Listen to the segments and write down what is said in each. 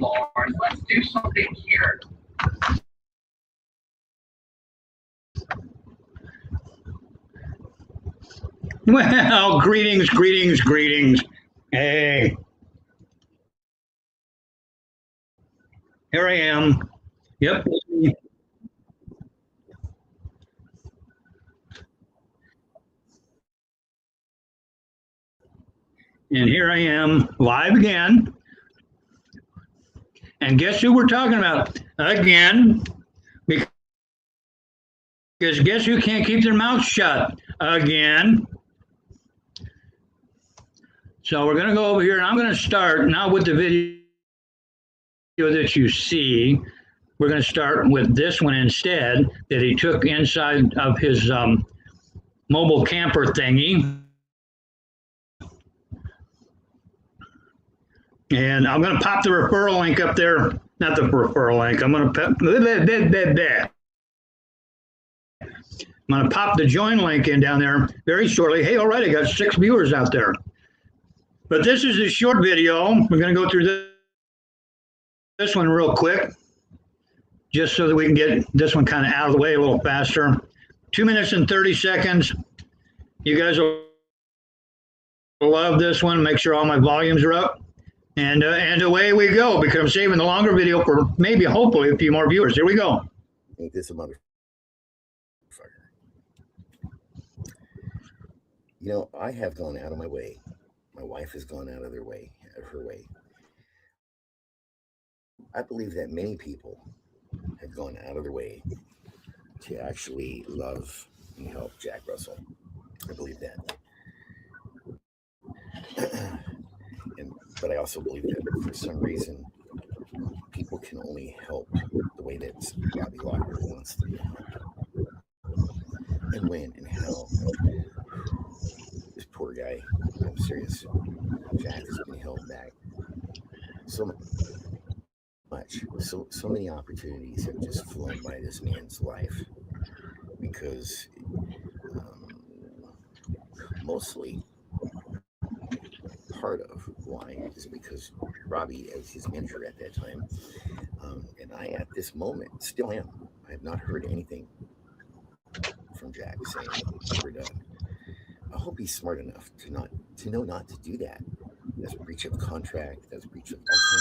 Lord, let's do something here. Well, greetings, greetings, greetings. Hey, here I am. Yep. And here I am, live again. And guess who we're talking about? Again. Because guess who can't keep their mouth shut? Again. So we're going to go over here, and I'm going to start now with the video that you see. We're going to start with this one instead that he took inside of his mobile camper thingy. And I'm going to pop the referral link up there. Not the referral link. I'm going to pop the join link in down there very shortly. Hey, all right, I got 6 viewers out there. But this is a short video. We're going to go through this one real quick, just so that we can get this one kind of out of the way a little faster. 2 minutes and 30 seconds. You guys will love this one. Make sure all my volumes are up. And away we go, because I'm saving the longer video for maybe, hopefully, a few more viewers. Here we go. Ain't this a motherfucker? You know, I have gone out of my way. My wife has gone out of her way. I believe that many people have gone out of their way to actually love and help Jack Russell. I believe that. But I also believe that for some reason, people can only help the way that Robbie Locker wants them to help. And when and how. This poor guy, I'm serious. Jack has been held back so much. So many opportunities have just flown by this man's life because mostly part of why is because Robbie, as his manager at that time, and I at this moment still am. I have not heard anything from Jack saying we're done. I hope he's smart enough to know not to do that. That's a breach of contract. That's a breach of all kinds of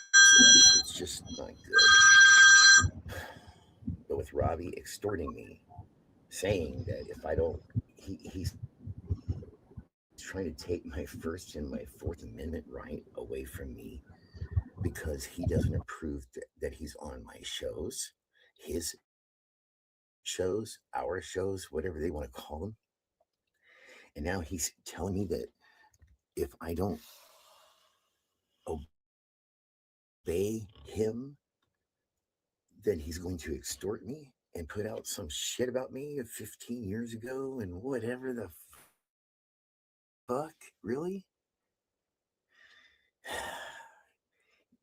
stuff. It's just not good. But with Robbie extorting me, saying that if I don't, he's trying to take my First and my Fourth Amendment right away from me because he doesn't approve that he's on my shows, his shows, our shows, whatever they want to call them. And now he's telling me that if I don't obey him, then he's going to extort me and put out some shit about me of 15 years ago and whatever the fuck, really?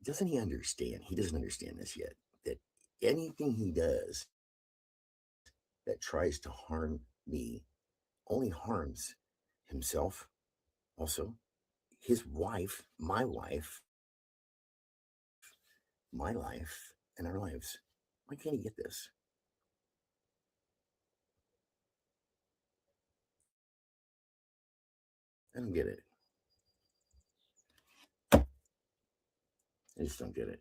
Doesn't he understand? He doesn't understand this yet, that anything he does that tries to harm me only harms himself, also his wife, my life, and our lives. Why can't he get this? I don't get it. I just don't get it.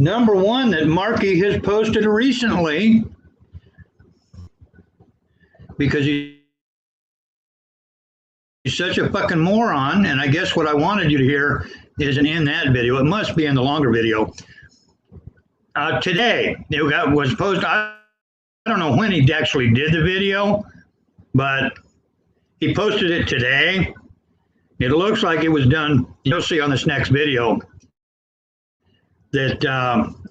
Number one that Marky has posted recently, because he's such a fucking moron, and I guess what I wanted you to hear isn't in that video. It must be in the longer video. Today, it was posted. I don't know when he actually did the video, but he posted it today. It looks like it was done. You'll see on this next video that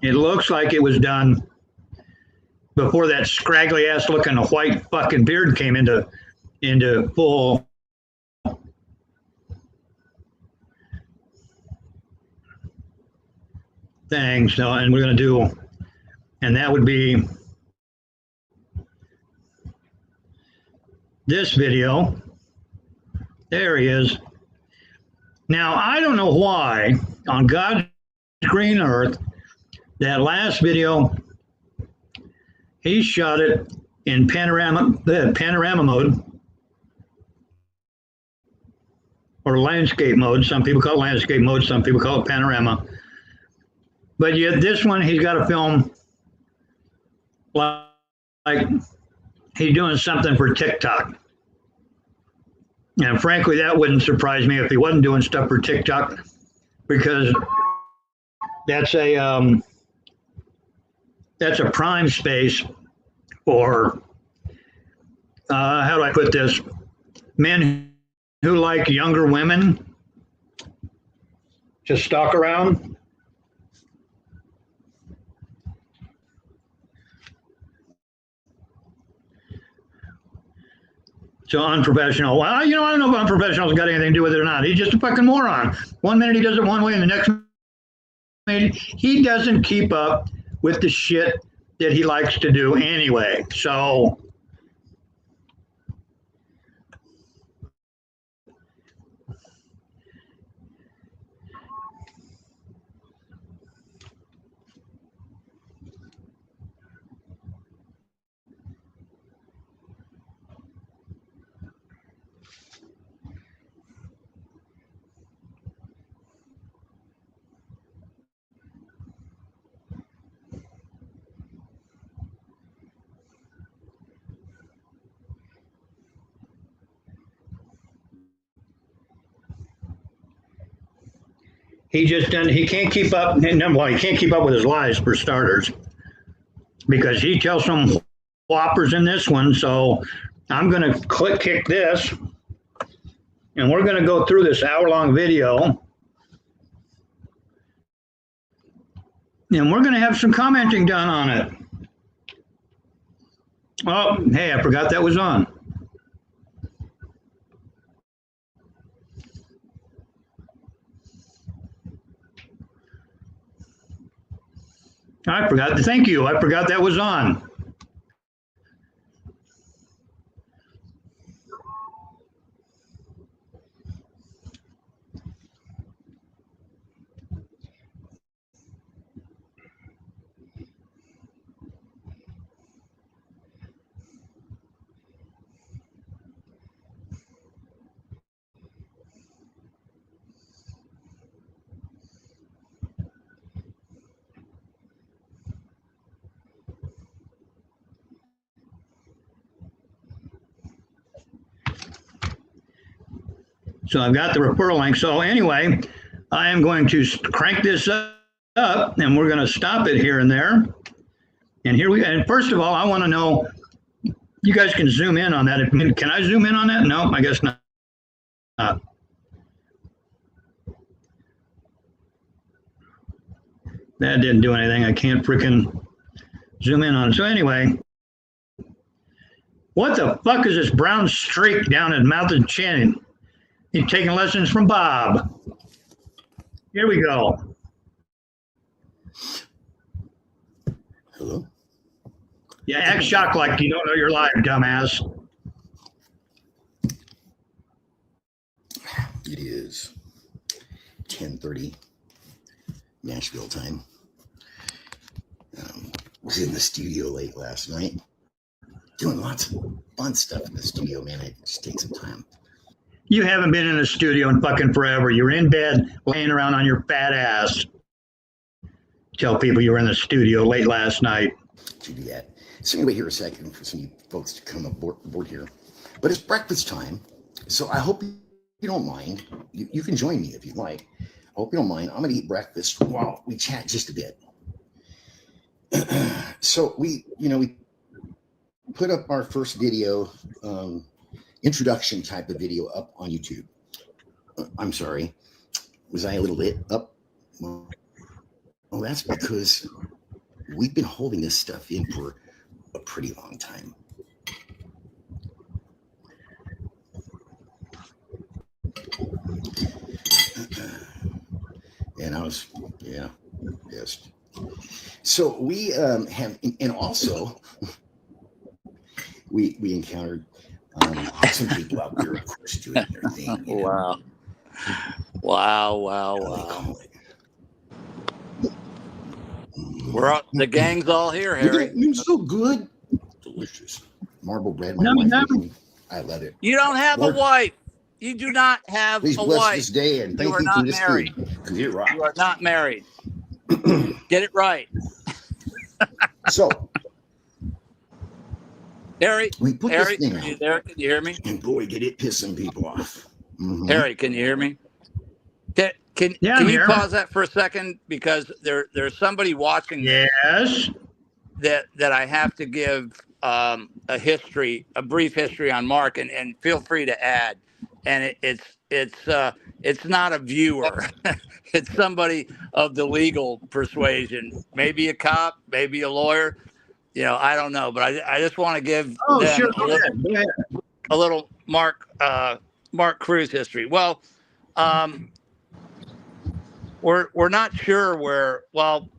it looks like it was done before that scraggly ass looking white fucking beard came into full. thing. So, and we're going to do, and that would be this video. There he is. Now, I don't know why on God's green earth, that last video, he shot it in panorama mode or landscape mode. Some people call it landscape mode, some people call it panorama. But yet this one, he's got to film like he's doing something for TikTok. And frankly, that wouldn't surprise me if he wasn't doing stuff for TikTok, because that's a prime space for, how do I put this, men who like younger women to stalk around. So unprofessional. Well, I don't know if unprofessional's got anything to do with it or not. He's just a fucking moron. One minute he does it one way, and the next minute he doesn't keep up with the shit that he likes to do anyway. So he just doesn't, he can't keep up. Number one, he can't keep up with his lies, for starters, because he tells some whoppers in this one. So I'm going to kick this, and we're going to go through this hour-long video, and we're going to have some commenting done on it. Oh, hey, I forgot that was on. I forgot. Thank you. I forgot that was on. So I've got the referral link. So anyway, I am going to crank this up, and we're going to stop it here and there. And here and first of all, I want to know, you guys can zoom in on that. Can I zoom in on that? No, I guess not. That didn't do anything. I can't freaking zoom in on it. So anyway, what the fuck is this brown streak down his mouth and chin? He's taking lessons from Bob. Here we go. Hello? Yeah, act shocked like you don't know you're live, dumbass. It is 10:30 Nashville time. Was in the studio late last night, doing lots of fun stuff in the studio, man. It just takes some time. You haven't been in a studio in fucking forever. You're in bed, laying around on your fat ass. Tell people you were in the studio late last night. To do that. So anyway, here a second for some of you folks to come aboard here. But it's breakfast time, so I hope you don't mind. You can join me if you'd like. I hope you don't mind. I'm going to eat breakfast while we chat just a bit. So we put up our first video, introduction type of video up on YouTube. I'm sorry. Was I a little bit up? Well, that's because we've been holding this stuff in for a pretty long time. And Pissed. So we have, and also we encountered some people out there, of course, doing their thing. You know? Wow. How they call it. The gang's all here, Look at Harry. it. It's so good. Delicious. Marble bread. My Yum, wife yum. made me. I love it. You don't have Lord, a wife. You do not have please a bless wife. this day and You thank are you for not this married. food because it rocks. You are not married. Get it right. So Harry, we put Harry, this thing are you out, there? Can you hear me? and boy, did it piss some people off. Mhm. Harry, can you hear me? Yeah, Can I'm you here. pause that for a second? Because there's somebody watching this Yes. that I have to give a brief history on Mark, and feel free to add. And it's not a viewer. It's somebody of the legal persuasion, maybe a cop, maybe a lawyer. I don't know, but I just want to give Oh, them sure. Go ahead. Go ahead. a little Mark Cruz history. Well, we're not sure where. Well,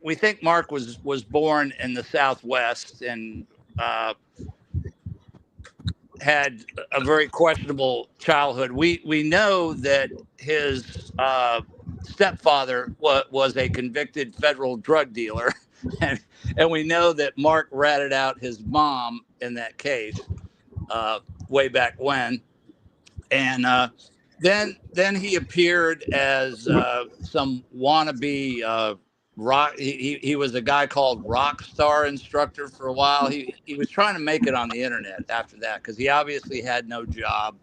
we think Mark was born in the Southwest and had a very questionable childhood. We know that his stepfather was a convicted federal drug dealer, and we know that Mark ratted out his mom in that case way back when, and then he appeared as some wannabe rock. He was a guy called Rockstar Instructor for a while. He was trying to make it on the internet after that because he obviously had no job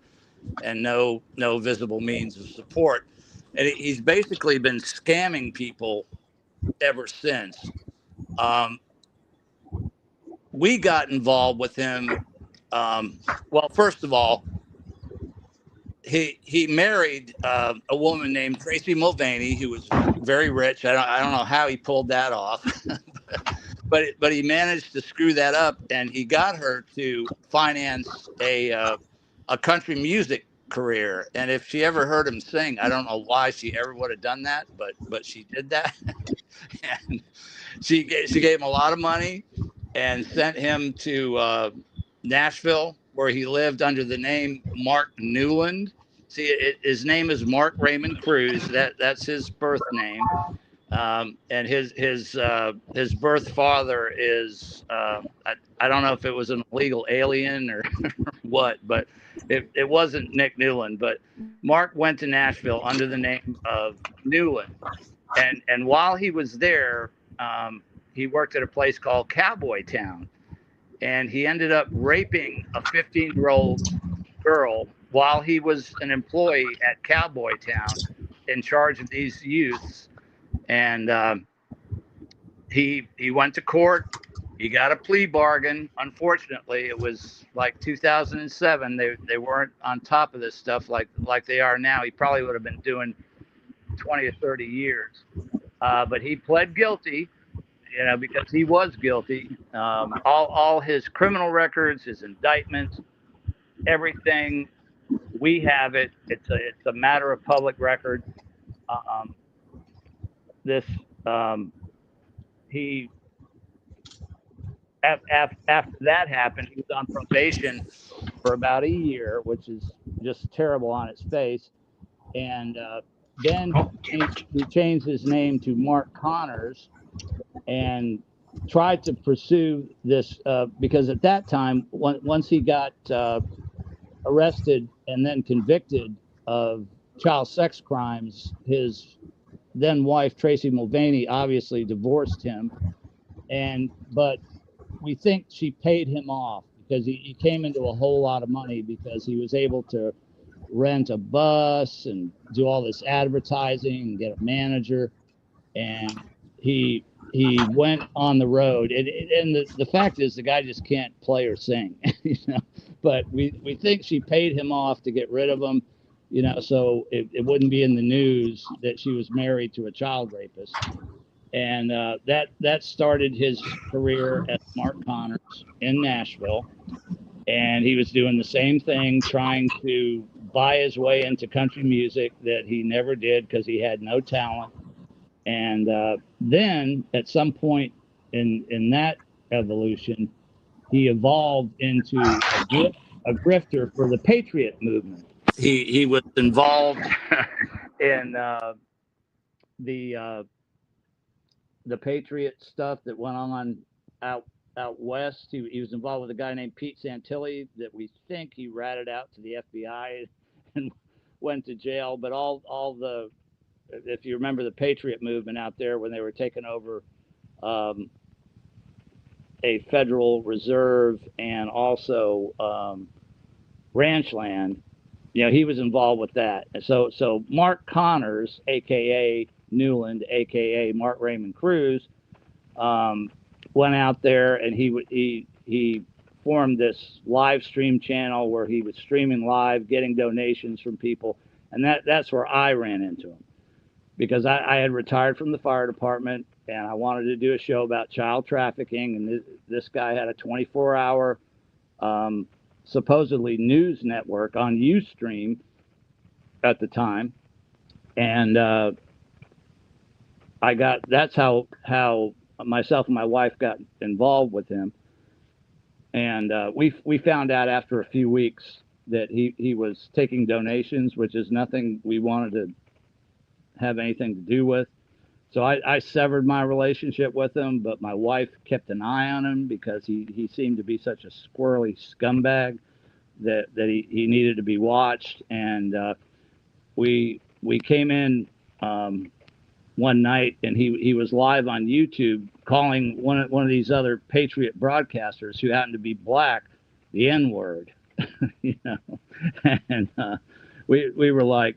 and no visible means of support, and he's basically been scamming people ever since. We got involved with him. Well, first of all, he married a woman named Tracy Mulvaney, who was very rich. I don't know how he pulled that off, but he managed to screw that up, and he got her to finance a country music career. And if she ever heard him sing, I don't know why she ever would have done that, but she did that, and she gave him a lot of money and sent him to Nashville, where he lived under the name Mark Newland. See, his name is Mark Raymond Cruz. That's his birth name, and his birth father is I don't know if it was an illegal alien or what, but it wasn't Nick Newland. But Mark went to Nashville under the name of Newland, and while he was there, he worked at a place called Cowboy Town, and he ended up raping a 15-year-old girl while he was an employee at Cowboy Town in charge of these youths. And he went to court. He got a plea bargain. Unfortunately, it was like 2007. They weren't on top of this stuff like they are now. He probably would have been doing 20 or 30 years. But he pled guilty, because he was guilty. All his criminal records, his indictments, everything, we have it. It's a matter of public record. This he after that happened, he was on probation for about a year, which is just terrible on its face. And then he changed his name to Mark Connors and tried to pursue this because at that time, once he got arrested and then convicted of child sex crimes, his then wife Tracy Mulvaney obviously divorced him, but we think she paid him off because he came into a whole lot of money because he was able to rent a bus and do all this advertising and get a manager, and he went on the road, and the fact is the guy just can't play or sing, but we think she paid him off to get rid of him, so it wouldn't be in the news that she was married to a child rapist. And that started his career as Mark Connors in Nashville, and he was doing the same thing, trying to buy his way into country music that he never did because he had no talent. And then at some point in that evolution, he evolved into a grifter for the Patriot movement. He was involved in the Patriot stuff that went on out west. He was involved with a guy named Pete Santilli that we think he ratted out to the FBI and went to jail. But all the, if you remember the Patriot movement out there when they were taking over a Federal Reserve and also ranch land, you know, he was involved with that. And so Mark Connors, aka Newland, aka Mark Raymond Cruz, went out there and he formed this live stream channel where he was streaming live, getting donations from people, and that's where I ran into him, because I had retired from the fire department and I wanted to do a show about child trafficking, and this guy had a 24-hour supposedly news network on Ustream at the time, and that's how myself and my wife got involved with him. And we found out after a few weeks that he was taking donations, which is nothing we wanted to have anything to do with. So I severed my relationship with him, but my wife kept an eye on him because he seemed to be such a squirrely scumbag that he needed to be watched. And we came in one night and he was live on YouTube calling one of these other Patriot broadcasters who happened to be black the N-word, you know. And we were like,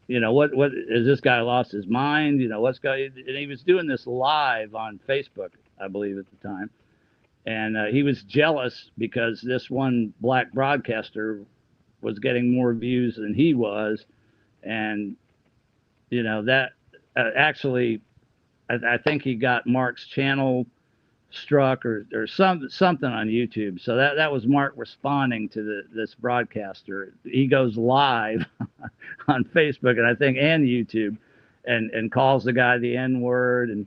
you know, what is this guy lost his mind? You know, what's going? And he was doing this live on Facebook, I believe, at the time. And he was jealous because this one black broadcaster was getting more views than he was. And, you know, that actually, I think he got Mark's channel struck or something on YouTube. So that was Mark responding to this broadcaster. He goes live on Facebook and I think and YouTube and calls the guy the N-word, and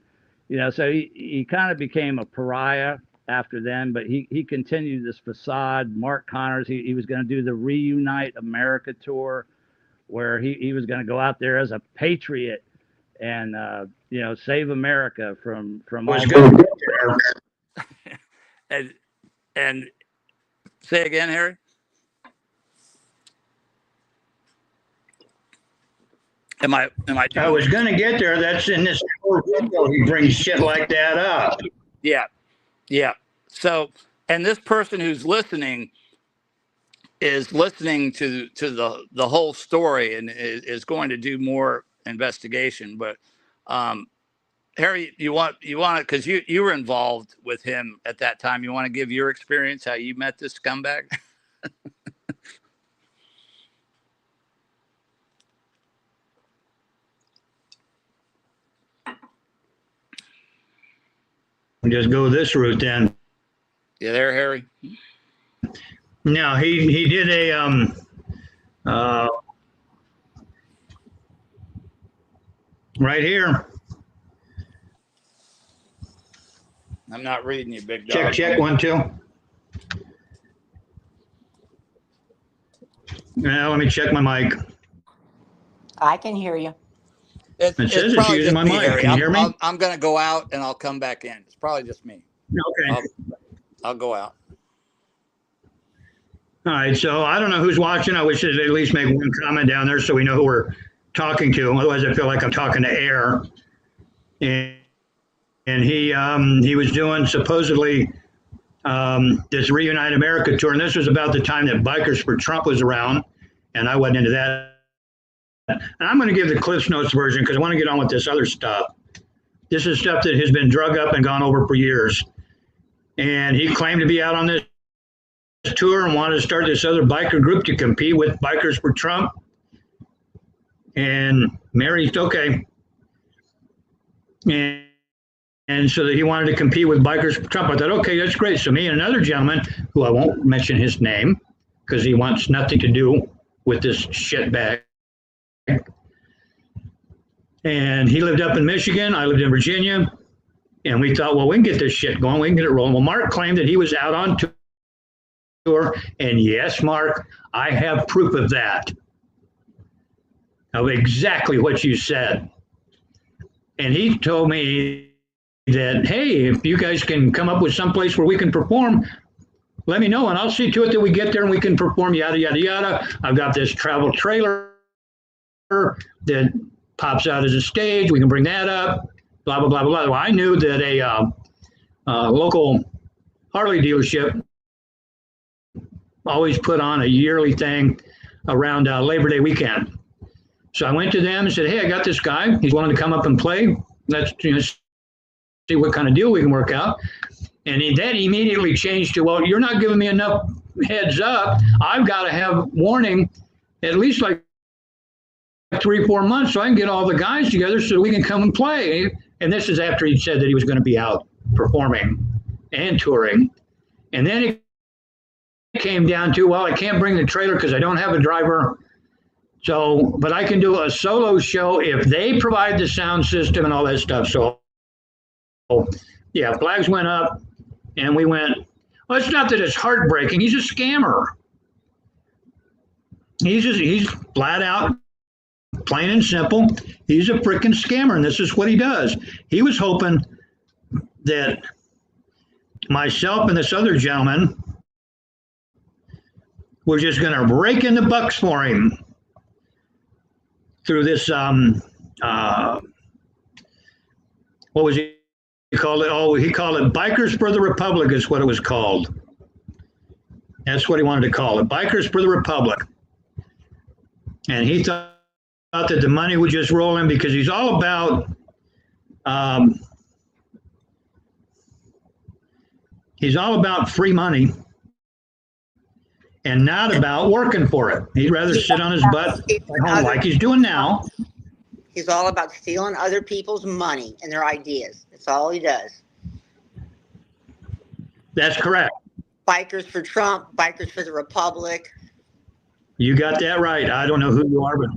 you know, so he kind of became a pariah after then, but he continued this facade. Mark Connors, he was going to do the Reunite America tour where he was going to go out there as a patriot and you know, save America from all and say again, Harry. Am I I was going to get there. That's in this video. He brings shit like that up. Yeah. So, and this person who's listening is listening to the whole story and is going to do more investigation. But Harry, you want to, because you were involved with him at that time. You want to give your experience, how you met this scumbag? Just go this route then. You there, Harry? No, he did a right here. I'm not reading you, big dog. Check 1 2. Now let me check my mic. I can hear you. It says it's using my mic. Can you hear me? I'm going to go out and I'll come back in. It's probably just me. Okay. I'll go out. All right. So I don't know who's watching. I wish they'd at least make one comment down there so we know who we're talking to. Otherwise, I feel like I'm talking to air. And he was doing supposedly this Reunite America tour. And this was about the time that Bikers for Trump was around. And I wasn't into that. And I'm going to give the Cliff's Notes version because I want to get on with this other stuff. This is stuff that has been drug up and gone over for years. And he claimed to be out on this tour and wanted to start this other biker group to compete with Bikers for Trump. And Mary's okay. And so that he wanted to compete with Bikers for Trump. I thought, okay, that's great. So me and another gentleman, who I won't mention his name because he wants nothing to do with this shitbag, And he lived up in Michigan. I lived in Virginia. And we thought, well, we can get this shit going. We can get it rolling. Well, Mark claimed that he was out on tour. And yes, Mark, I have proof of that, of exactly what you said. And he told me that, hey, if you guys can come up with some place where we can perform, let me know, and I'll see to it that we get there and we can perform, yada, yada, yada. I've got this travel trailer that pops out as a stage. We can bring that up, blah, blah, blah, blah. Well, I knew that a local Harley dealership always put on a yearly thing around Labor Day weekend. So I went to them and said, hey, I got this guy. He's willing to come up and play. Let's see what kind of deal we can work out. And then immediately changed to, well, you're not giving me enough heads up. I've got to have warning at least like 3-4 months so I can get all the guys together so we can come and play. And this is after he said that he was going to be out performing and touring. And then it came down to, well, I can't bring the trailer because I don't have a driver. So, but I can do a solo show if they provide the sound system and all that stuff. So, yeah, flags went up. And we went, well, it's not that it's heartbreaking. He's a scammer. He's flat out, plain and simple. He's a freaking scammer, and this is what he does. He was hoping that myself and this other gentleman were just going to rake in the bucks for him through this, what was he? He called it, he called it Bikers for the Republic is what it was called. That's what he wanted to call it, Bikers for the Republic. And he thought that the money would just roll in because he's all about, free money and not about working for it. He'd rather sit on his butt at home like he's doing now. He's all about stealing other people's money and their ideas. That's all he does. That's correct. Bikers for Trump, bikers for the Republic. You got that right. I don't know who you are, but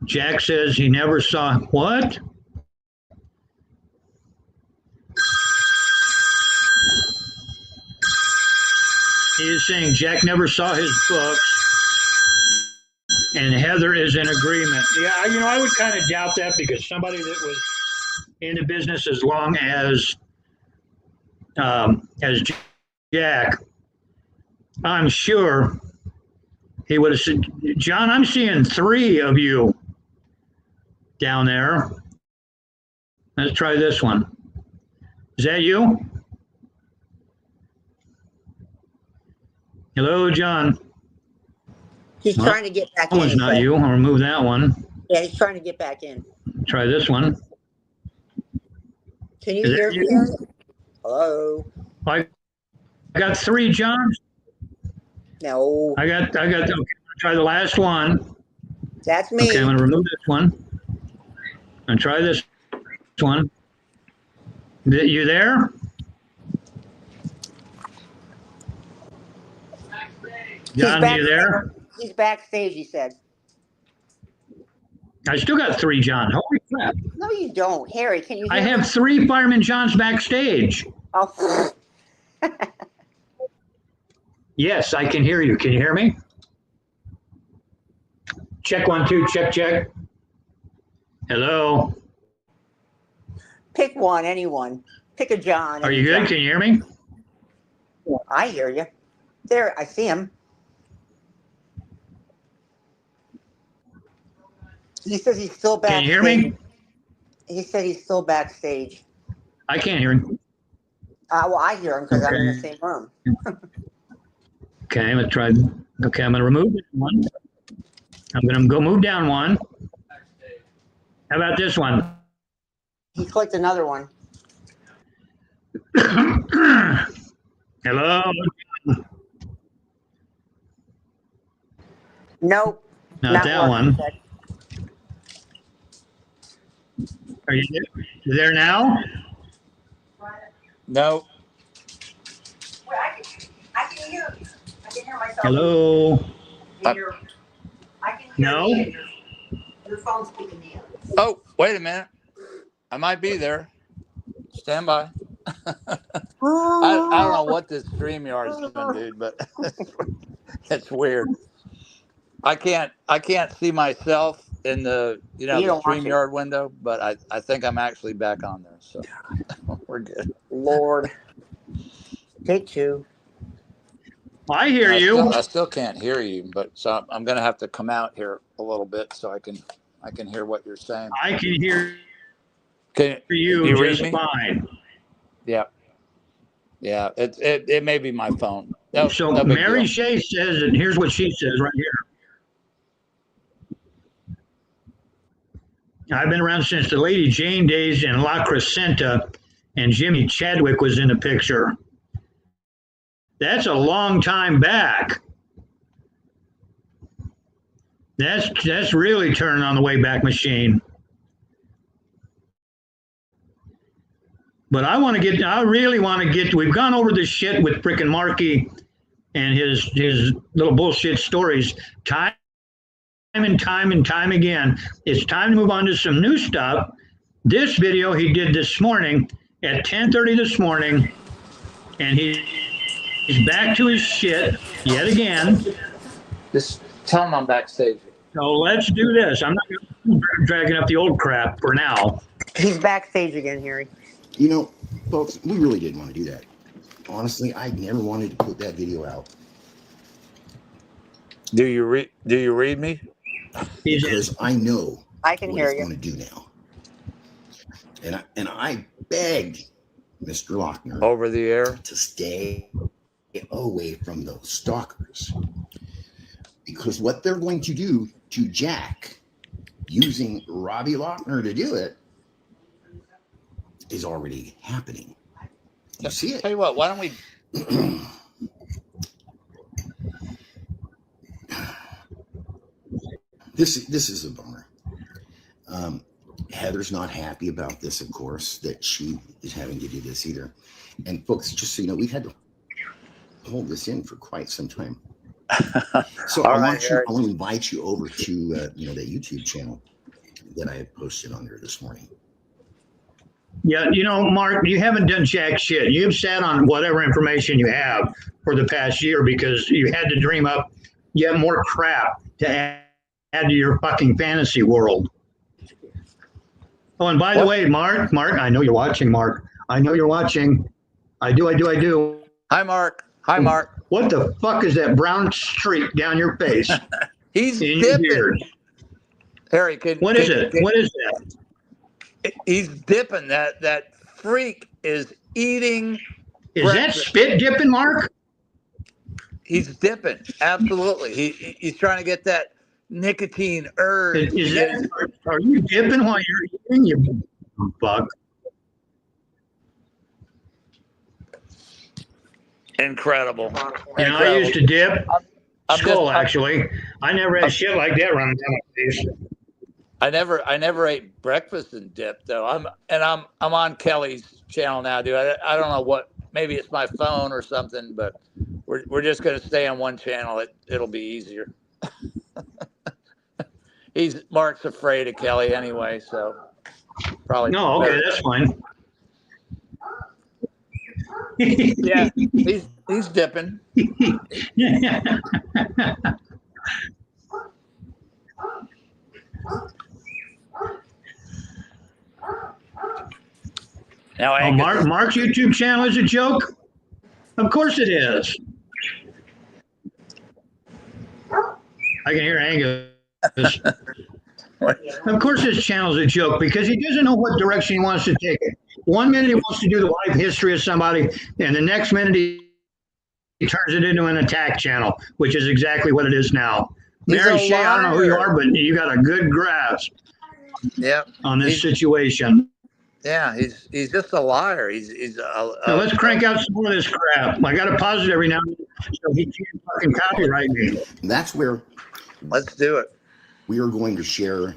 Jack says he never saw what? He is saying Jack never saw his books, and Heather is in agreement. Yeah, I would kind of doubt that because somebody that was in the business as long as Jack, I'm sure he would have said, John, I'm seeing 3 of you down there. Let's try this one. Is that you? Hello, John. He's trying to get back That in. one's not you. I'll remove that one. Yeah, he's trying to get back in. Try this one. Can you hear me? Hello? I got 3 Johns. No. I got. Okay, try the last one. That's me. Okay, I'm going to remove this one. And try this one. You there? John, are you there? He's backstage, he said. I still got 3 Johns. Holy crap. No, you don't. Harry, can you hear I me? have 3 Fireman Johns backstage. Oh. Yes, I can hear you. Can you hear me? Check 1, 2, check. Hello. Pick one, anyone. Pick a John. Are you good? John. Can you hear me? I hear you. There, I see him. He says he's still backstage. Can you hear me? He said he's still backstage. I can't hear him. Well, I hear him because I'm in the same room. Okay, I'm going to try. Okay, I'm going to remove this one. I'm going to go move down one. How about this one? He clicked another one. Hello? Nope. Not that one. Are you there now? No. I can hear you. I hear myself. Hello. In your, I can hear No? me in your phone's picking me up. Oh, wait a minute. I might be there. Stand by. I don't know what this StreamYard's doing, dude, but it's weird. I can't see myself in the You the don't want to. StreamYard window, but I think I'm actually back on there, so we're good. Lord. Take two. I hear you. I still can't hear you, but so I'm gonna have to come out here a little bit so I can hear what you're saying. I can hear Can you you read just me? fine. Yeah, yeah. It may be my phone. No, So no big Mary deal. Shea says, and here's what she says right here. I've been around since the Lady Jane days in La Crescenta, and Jimmy Chadwick was in the picture. That's a long time back. That's really turning on the way back machine. But I really want to get, we've gone over this shit with frickin' Marky and his little bullshit stories time and time again. It's time to move on to some new stuff. This video he did this morning at 10:30 this morning, and he's back to his shit yet again. Just tell him I'm backstage. So let's do this. I'm not dragging up the old crap for now. He's backstage again, Harry. You know, folks, we really didn't want to do that. Honestly, I never wanted to put that video out Do you read me? because I know I can what hear it's you. going to do now. And I begged Mr. Lochner Over the air. to stay away from those stalkers, because what they're going to do to Jack using Robbie Lochner to do it is already happening. You see it? Tell you what, why don't we? This is a bummer. Heather's not happy about this, of course, that she is having to do this either. And folks, just so you know, we've had to hold this in for quite some time. So I want to invite you over to that YouTube channel that I had posted on there this morning. Yeah, Mark, you haven't done jack shit. You've sat on whatever information you have for the past year because you had to dream up yet more crap to add to your fucking fantasy world. Oh, and by the way, Mark, I know you're watching, Mark. I know you're watching. I do. Hi, Mark. Hi, Mark. What the fuck is that brown streak down your face? He's in your dipping. beard? Harry, What is it? What is that? He's dipping. That freak is eating. Is that breakfast. spit dipping, Mark? He's dipping. Absolutely. He's trying to get that nicotine urge. Are you dipping while you're eating, you fuck? Incredible. I used to dip. I'm Actually. I never had shit like that running down my face. I never ate breakfast and dip though. I'm on Kelly's channel now, dude. I don't know what. Maybe it's my phone or something, but we're just gonna stay on one channel. It'll be easier. Mark's afraid of Kelly anyway, so probably. No, okay, that's fine. Yeah, he's dipping. Now, Mark's YouTube channel is a joke? Of course it is. I can hear Angus. Of course his channel is a joke because he doesn't know what direction he wants to take it. 1 minute he wants to do the life history of somebody, and the next minute he turns it into an attack channel, which is exactly what it is now. Mary Shea, I don't know who you are, but you got a good grasp on this situation. Yeah, he's just a liar. Now let's crank out some more of this crap. I got to pause it every now and then so he can't fucking copyright me. That's where let's do it. We are going to share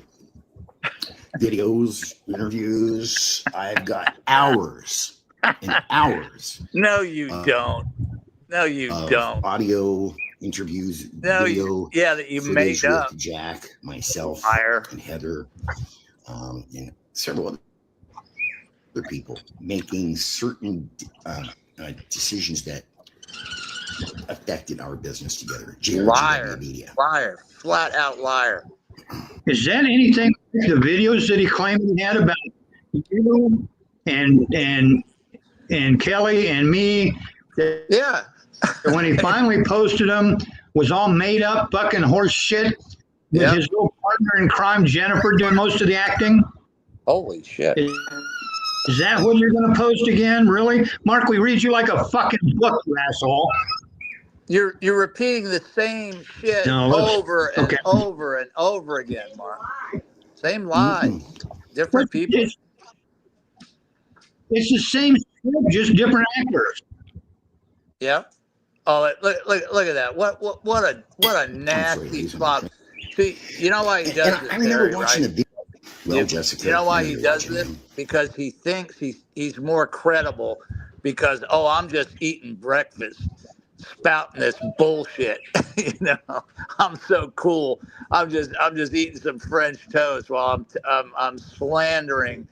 videos, interviews. I've got hours and hours. No, you don't. No, you don't. Audio interviews, No, video that you footage made up. with Jack, myself, Liar. and Heather, and several other people making certain decisions that affected our business together. Liar. Media. Liar. Flat out liar. Is that anything like the videos that he claimed he had about you and Kelly and me? Yeah. When he finally posted them, was all made up fucking horse shit with Yep. his little partner in crime, Jennifer, doing most of the acting? Holy shit. Is that what you're going to post again? Really? Mark, we read you like a fucking book, you asshole. You're repeating the same shit over and over and over again, Mark. Same lies. Different people. It's the same script, just different actors. Yeah. Oh, look at that. What a nasty flop. See, you know why he does this, I remember Terry, watching right? the video. Well, Jessica, You know why he does this? Because he thinks he's more credible because, I'm just eating breakfast, spouting this bullshit. You know, I'm so cool. I'm just eating some French toast while I'm slandering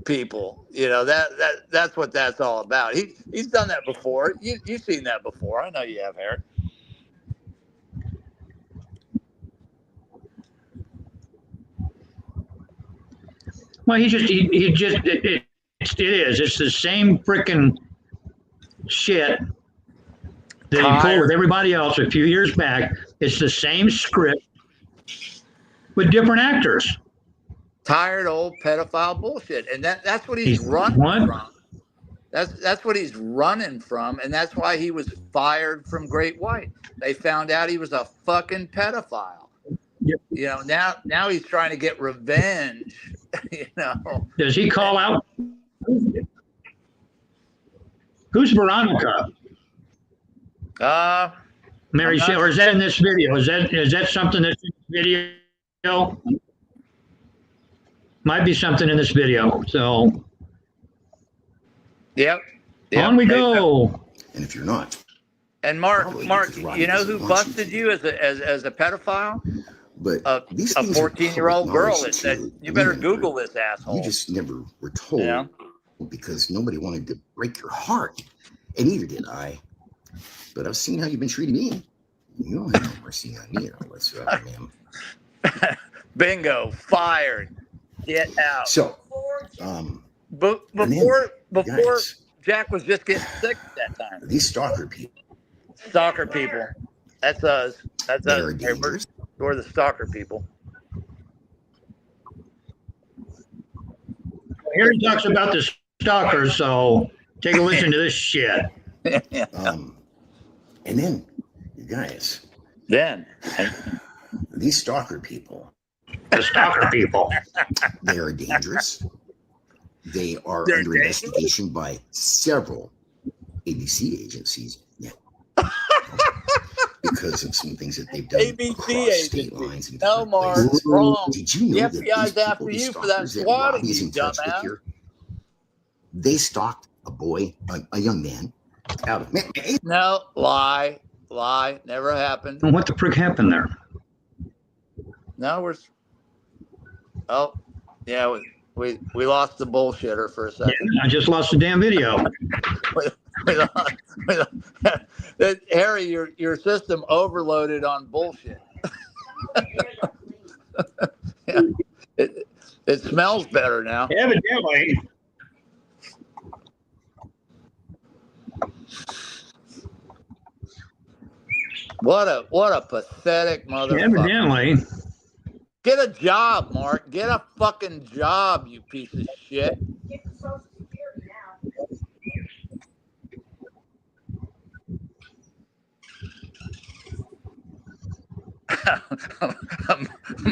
people. You know, that's what that's all about. He's done that before. You've seen that before. I know you have, Eric. Well, it is. It's the same freaking shit that he pulled with everybody else a few years back. It's the same script with different actors. Tired old pedophile bullshit, and that's what he's running from. That's what he's running from, and that's why he was fired from Great White. They found out he was a fucking pedophile. Yep. You know, now he's trying to get revenge. You know. Does he call out? Who's Veronica? Mary Shelley, or is that in this video? Is that something that's in this video? Might be something in this video. So. Yep. On we go. And if you're not. And Mark, you know who busted you as a pedophile? But a 14-year-old girl that said, "You better Google this asshole." You just never were told because nobody wanted to break your heart, and neither did I. But I've seen how you've been treating me. You don't have no mercy on me, ma'am. Bingo, fired. Get out. So, before Jack was just getting sick at that time. These stalker people. That's us. That's us. We're the stalker people. Here he talks about the stalkers, so take a listen to this shit. And then, you guys. These stalker people. The stalker people. They are dangerous. They are under investigation by several ABC agencies now. Because of some things that they've done across state lines. No, Mark, wrong. Did you know the FBI's after you for that swatting, you dumbass. They stalked a boy, a young man. No, lie, never happened. What the frick happened there? No, we lost the bullshitter for a second. Yeah, I just lost the damn video. Harry, your system overloaded on bullshit. It smells better now. Evidently. What a pathetic motherfucker. Evidently. Get a job, Mark. Get a fucking job, you piece of shit. Get the Social Security now.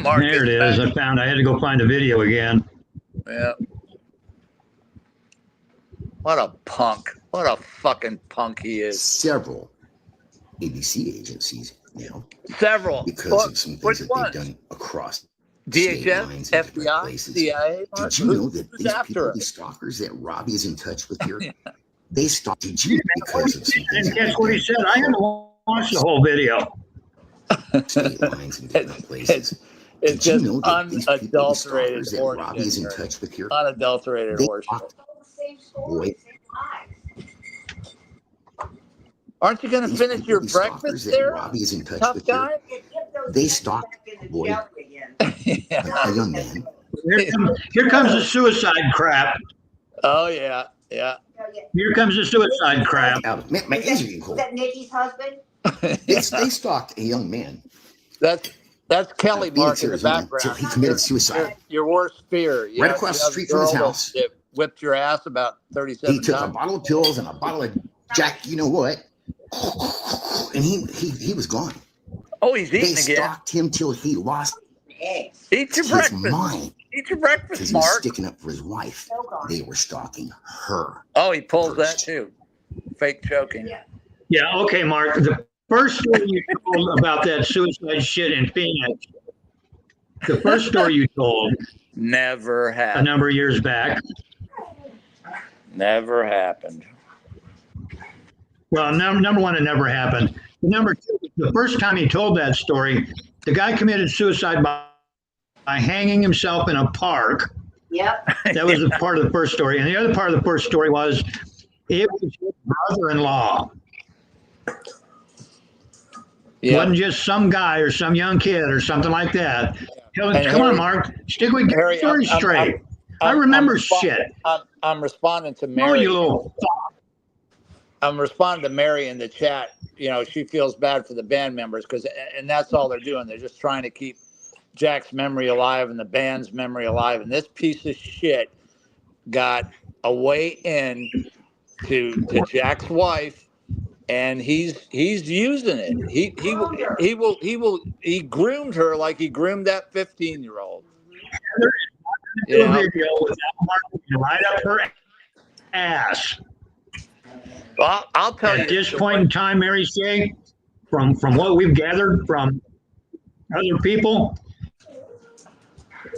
Mark, there it is. I had to go find the video again. Yeah. What a punk. What a fucking punk he is. Several ABC agencies now. Several. Because of some things that they've done across DHS, FBI, CIA. Mark, did you know that these people, these stalkers that Robbie is in touch with here, they stalked? Did you because of some things? And guess what he said? I am the watch the whole video. State lines in different places. It's Did you just know that these people, the unadulterated stalkers that Robbie is in horseshit. touch with here, Unadulterated they horseshit. stalked, All the same story, Boy. same lies. Aren't you going to these finish people, your these breakfast stalkers that there, Robbie is in touch tough with here, guy? Get those They guys stalked, back in the boy. jelly again. Yeah. a young man. Here comes the suicide crap. Oh yeah, yeah. Oh, yeah. Here comes the suicide crap. Out. Man, my ears are getting Was cold. that Nikki's husband? They stalked a young man. That's Kelly Mark Phoenix, in the Arizona, background. till he committed suicide. Your worst fear. You Right know, across you the know, street from his girl house. that whipped your ass about 37 He took a times. bottle of pills and a bottle of Jack, you know what? And he was gone. Oh, he's They eating again. stalked him till he lost Eggs. Eat your his breakfast. mind Eat your because breakfast, he was Mark. sticking up for his wife. So gone. They were stalking her. Oh, he pulls that First. too. Fake choking. Yeah. Yeah, okay, Mark. The first story you told about that suicide shit in Phoenix, the first story you told Never a happened. number of years back. Never happened. Well, number one, it never happened. Number two, the first time he told that story, the guy committed suicide by hanging himself in a park. Yep. That was a part of the first story. And the other part of the first story was it was his brother-in-law. It Yeah. wasn't just some guy or some young kid or something like that. Come And on, Harry- Mark. Stick with your Harry, story I'm- straight. I remember I'm shit. I'm responding to No, Mary. you little. I'm responding to Mary in the chat. You know, she feels bad for the band members and that's all they're doing. They're just trying to keep Jack's memory alive and the band's memory alive. And this piece of shit got a way in to Jack's wife, and he's using it. He groomed her like he groomed that 15-year-old. Do You a know? video without marking right up her ass. Well, I'll tell you. At this point in time, Mary Shea, from what we've gathered from other people,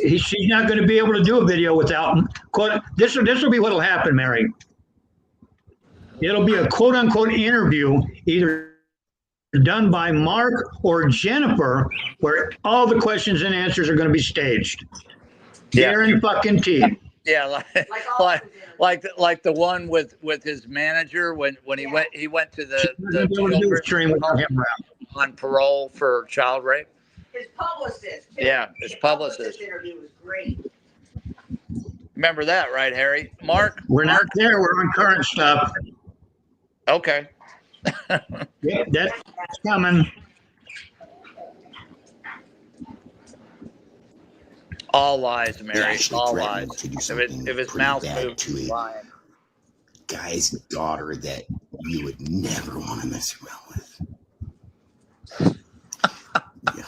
she's not going to be able to do a video without quote. This will be what'll happen, Mary. It'll be a quote unquote interview, either done by Mark or Jennifer, where all the questions and answers are going to be staged. Yeah. Guaranteed. Yeah, like the one with his manager when he went to the Stream without him around. on parole for child rape. His publicist. too. Yeah, his publicist. Interview was great. Remember that, right, Harry? Mark? We're not there. We're on current stuff. Okay. Yeah, that's coming. All lies, Mary. actually All threatened lies. to do If something his pretty mouth bad moves, to he's a lying. guy's daughter that you would never want to mess around with. Yeah.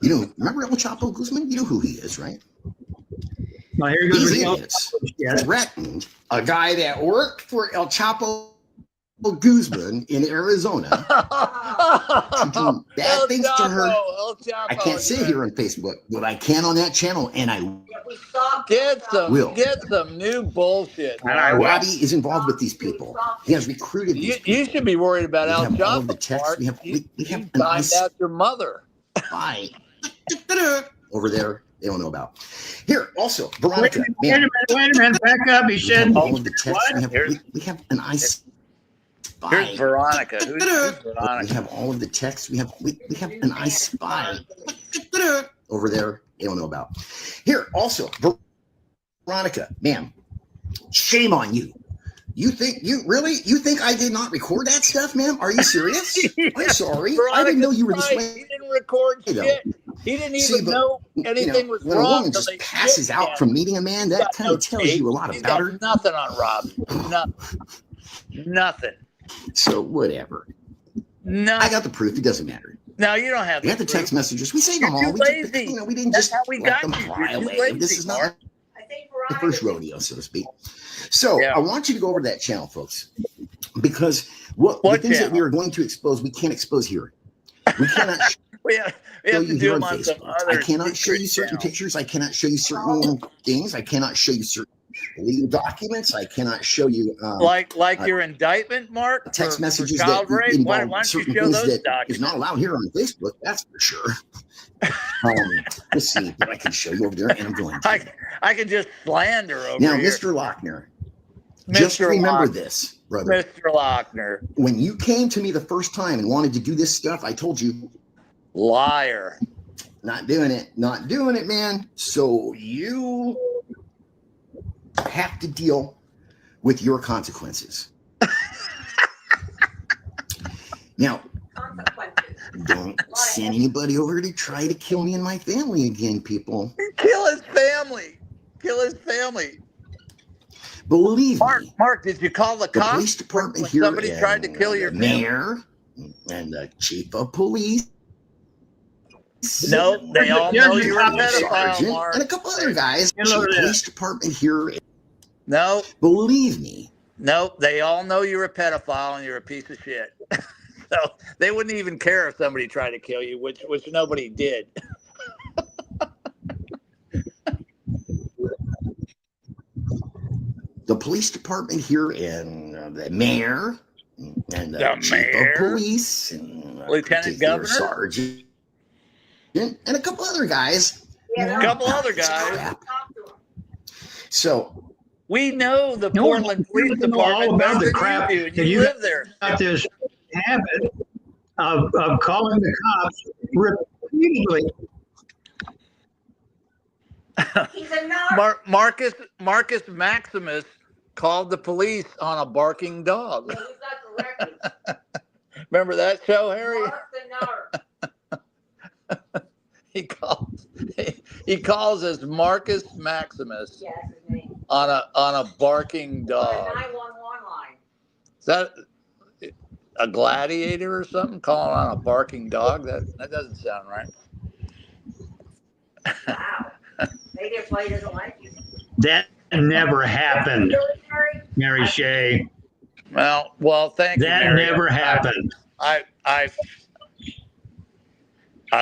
You know, remember El Chapo Guzman? You know who he is, right? Well, here goes These the idiots yeah. threatened a guy that worked for El Chapo Guzman in Arizona to do bad things to her. El Chapo, I can't say yeah. here on Facebook, but I can on that channel, and I Yeah, we stopped. Get Will. some new bullshit. And I will. Robbie is involved with these people. He has recruited these You people. should be worried about We El have all of the Chapo. texts. Mark. We have You an timed ice out your mother. spy over there. They don't know about. Here, also, Wait Veronica. a minute, wait a minute, back up. He We said, have all of the texts. What? We have an ice spy. Here's Veronica. Who's We Veronica? have all of the texts. We have an ice spy over there. They don't know about. Here, also, Veronica, ma'am, shame on you. You think I did not record that stuff, ma'am? Are you serious? I'm sorry. I didn't know you were this Veronica's way. right. He didn't record You know. shit. He didn't even See, but, know anything was when a wrong. woman till just they passes shit out canned. from meeting a man, that Got kind no of tells tape. you a lot He's about got her. nothing on Rob. Nothing. So whatever. No. I got the proof. It doesn't matter. No, you don't have. We got the text messages. We saved them You're all. too We lazy. we didn't That's just how we let got them you. fly You're too away. lazy, This is not Mark. I think the Veronica. first rodeo, so to speak. So Yeah. I want you to go over to that channel, folks, because the What things that channel? we are going to expose, we can't expose here. We cannot We have show to you do here them on on some Facebook. other. I cannot show you secret certain channel. pictures. I cannot show you certain things. I cannot show you certain legal documents. I cannot show you like your indictment, Mark, text for messages child that rape. Why involve don't you certain show things those that documents? is not allowed here on Facebook. That's for sure. Let's see if I can show you over there, and I'm going to. I can just slander over Now, here. Mr. Lochner, Mr. just remember Lochner. this, brother. Mr. Lochner. When you came to me the first time and wanted to do this stuff, I told you, liar. Not doing it, man. So you have to deal with your consequences. Now, don't send anybody over to try to kill me and my family again, people. Kill his family. Kill his family. Believe me. Mark, did you call the cops? Police department when here, somebody tried to kill your mayor and the chief of police. No, they all know you're a pedophile, sergeant, Mark. and a couple other guys. Police department here. No. Believe me. No, they all know you're a pedophile and you're a piece of shit. So they wouldn't even care if somebody tried to kill you, which nobody did. The police department here and the mayor and the chief of police and Lieutenant Governor, sergeant, and a couple other guys. A couple other guys. So we know the Portland Police Department all about better the than crap. you do. You live there. Got this habit of calling the cops repeatedly. He's a narc. Marcus Maximus called the police on a barking dog. Yeah, we've got the record. Remember that show, Harry? Mark the narc. He calls us Marcus Maximus. Yeah, that's his name. On a barking dog. On a 911 line. Is that a gladiator or something? Calling on a barking dog? That doesn't sound right. Wow. Maybe it's why he doesn't like you. That never happened, Mary Shea. Well, thank you, That Mary. never happened. I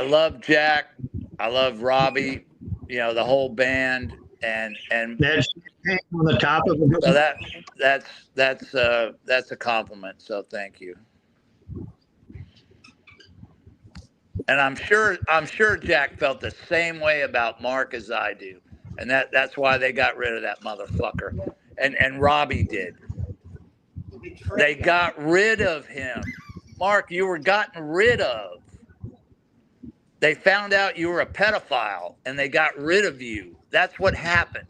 love Jack. I love Robbie. You know, the whole band, and that's on the top of it. So that's a compliment. So thank you. And I'm sure Jack felt the same way about Mark as I do. And that's why they got rid of that motherfucker. And Robbie did. They got rid of him. Mark, you were gotten rid of. They found out you were a pedophile and they got rid of you. That's what happened.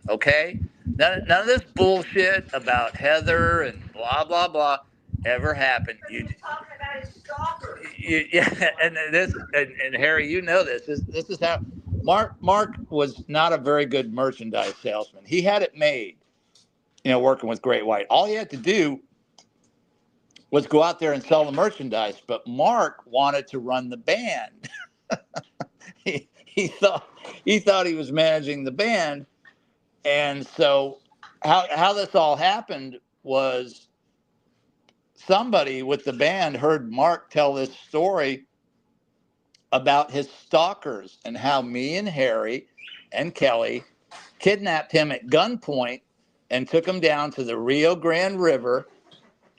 Okay? None of this bullshit about Heather and blah, blah, blah ever happened. You talking about his stalker. And Harry, you know this. This is how Mark was not a very good merchandise salesman. He had it made, working with Great White. All he had to do was go out there and sell the merchandise. But Mark wanted to run the band. he thought he was managing the band. And so how this all happened was somebody with the band heard Mark tell this story about his stalkers and how me and Harry and Kelly kidnapped him at gunpoint and took him down to the Rio Grande River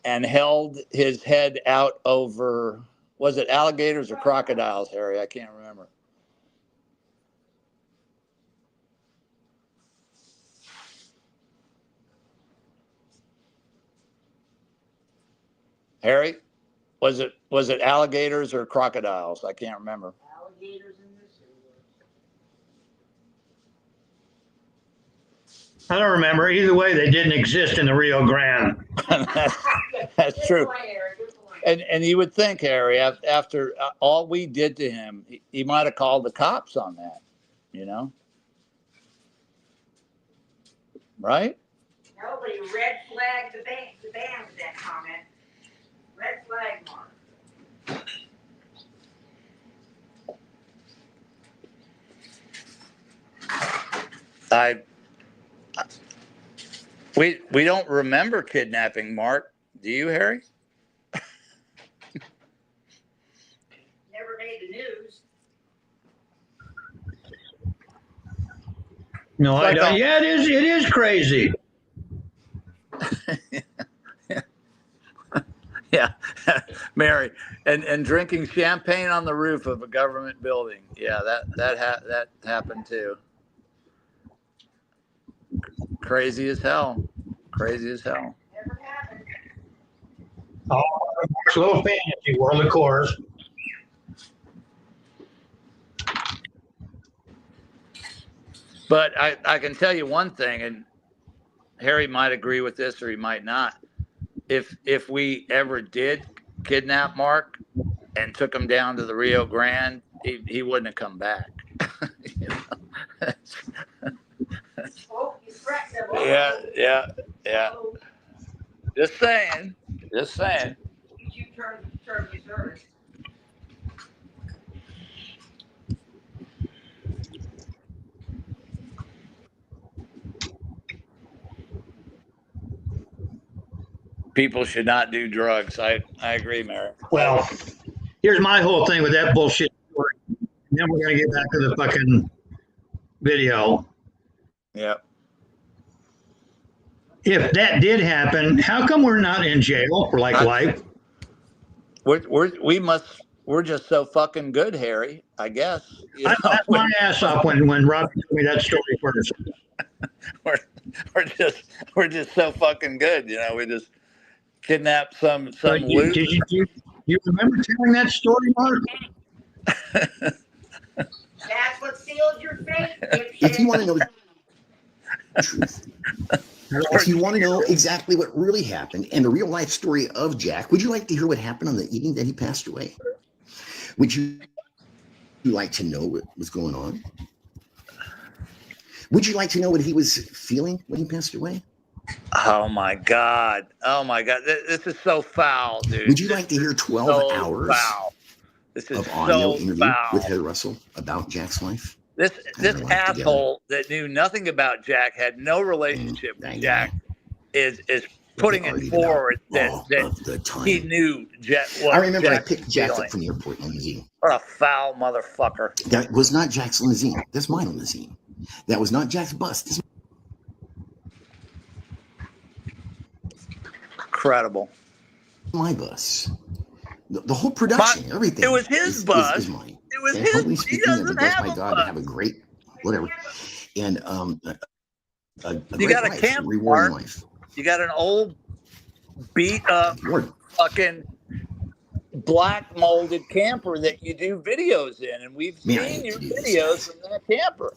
and held his head out over, was it alligators or crocodiles, Harry? I can't remember. Harry, was it alligators or crocodiles? I can't remember. Alligators in this. I don't remember. Either way, they didn't exist in the Rio Grande. That's true. Good point, Eric. Good point. And you would think, Harry, after all we did to him, he might have called the cops on that, right? No, but he red flagged the band with that comment. Red flag, Mark. We don't remember kidnapping Mark. Do you, Harry? Never made the news. No, I like don't. a- Yeah, it is crazy. Yeah, Mary, and drinking champagne on the roof of a government building. Yeah, that happened too. Crazy as hell. Crazy as hell. Never happened. Oh, little fantasy world, of course. But I can tell you one thing, and Harry might agree with this or he might not. If we ever did kidnap Mark and took him down to the Rio Grande, he wouldn't have come back. You know? Oh, you threatened him. Yeah. Oh, Just saying. Just saying. you turned your service. People should not do drugs. I agree, Merrick. Well, here's my whole thing with that bullshit story. And then we're gonna get back to the fucking video. Yep. If that did happen, how come we're not in jail for like life? We're just so fucking good, Harry. I guess. You I know, laughed my ass off when Robbie told me that story first. we're just so fucking good. You know, we just kidnap some But loot. did you remember telling that story, Mark? That's what sealed your fate. If you want to know the truth, if you want to know exactly what really happened and the real life story of Jack, would you like to hear what happened on the evening that he passed away? Would you like to know what was going on? Would you like to know what he was feeling when he passed away? Oh my god! Oh my god! This is so foul, dude. Would you like to hear 12 so hours foul. This is of audio so interview foul. with Heather Russell about Jack's life? This their life asshole that knew nothing about Jack, had no relationship with Jack, is putting it forward that the time. he knew Jack. I remember Jack I picked Jack feeling. up from the airport limousine. What a foul motherfucker! That was not Jack's limousine. That's my limousine. That was not Jack's bus. This is Incredible. my bus. The whole production, everything. It was his bus. Is mine. It was And his. humbly He speaking, and doesn't bless have my a God bus. to have a great whatever. And a You great got a life, camp, rewarding Mark. life. You got an old, beat up, Reward. fucking black molded camper that you do videos in, and we've Man, I seen hate your to do this, videos guys. from that camper.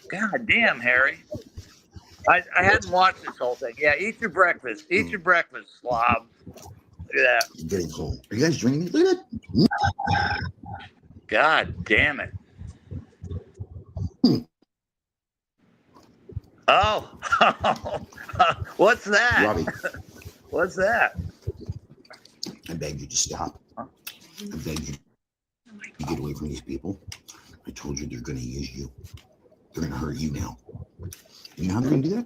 God damn, Harry. I hadn't watched this whole thing. Yeah, eat your breakfast. Eat your breakfast, slob. Look at that. Getting home. Are you guys joining me? Look at that. God damn it. Oh, what's that? Robbie, What's that? I begged you to stop. I begged you to get away from these people. I told you they're going to use you. They're going to hurt you now. You know how they're going to do that?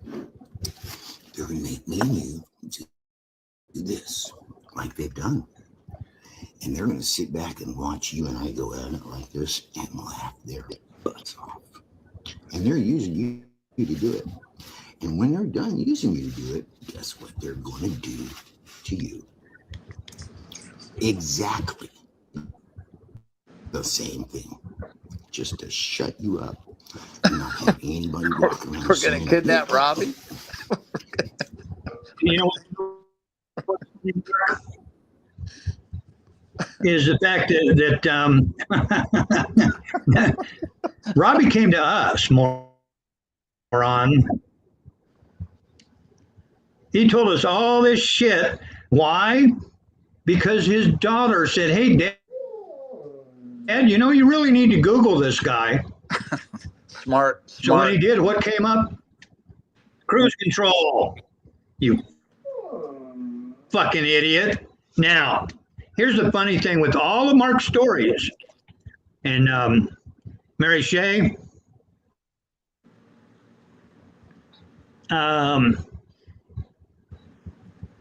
They're going to make me and you do this, like they've done. And they're going to sit back and watch you and I go at it like this and laugh their butts off. And they're using you to do it. And when they're done using you to do it, guess what they're going to do to you? Exactly the same thing. Just to shut you up and not have anybody walking around. We're going to kidnap Robbie? You know what is the fact that Robbie came to us, moron. He told us all this shit. Why? Because his daughter said, "Hey, Dad, you know, you really need to Google this guy." Smart. So when he did, what came up? Cruise control. You fucking idiot. Now, here's the funny thing with all of Mark's stories. And Mary Shea,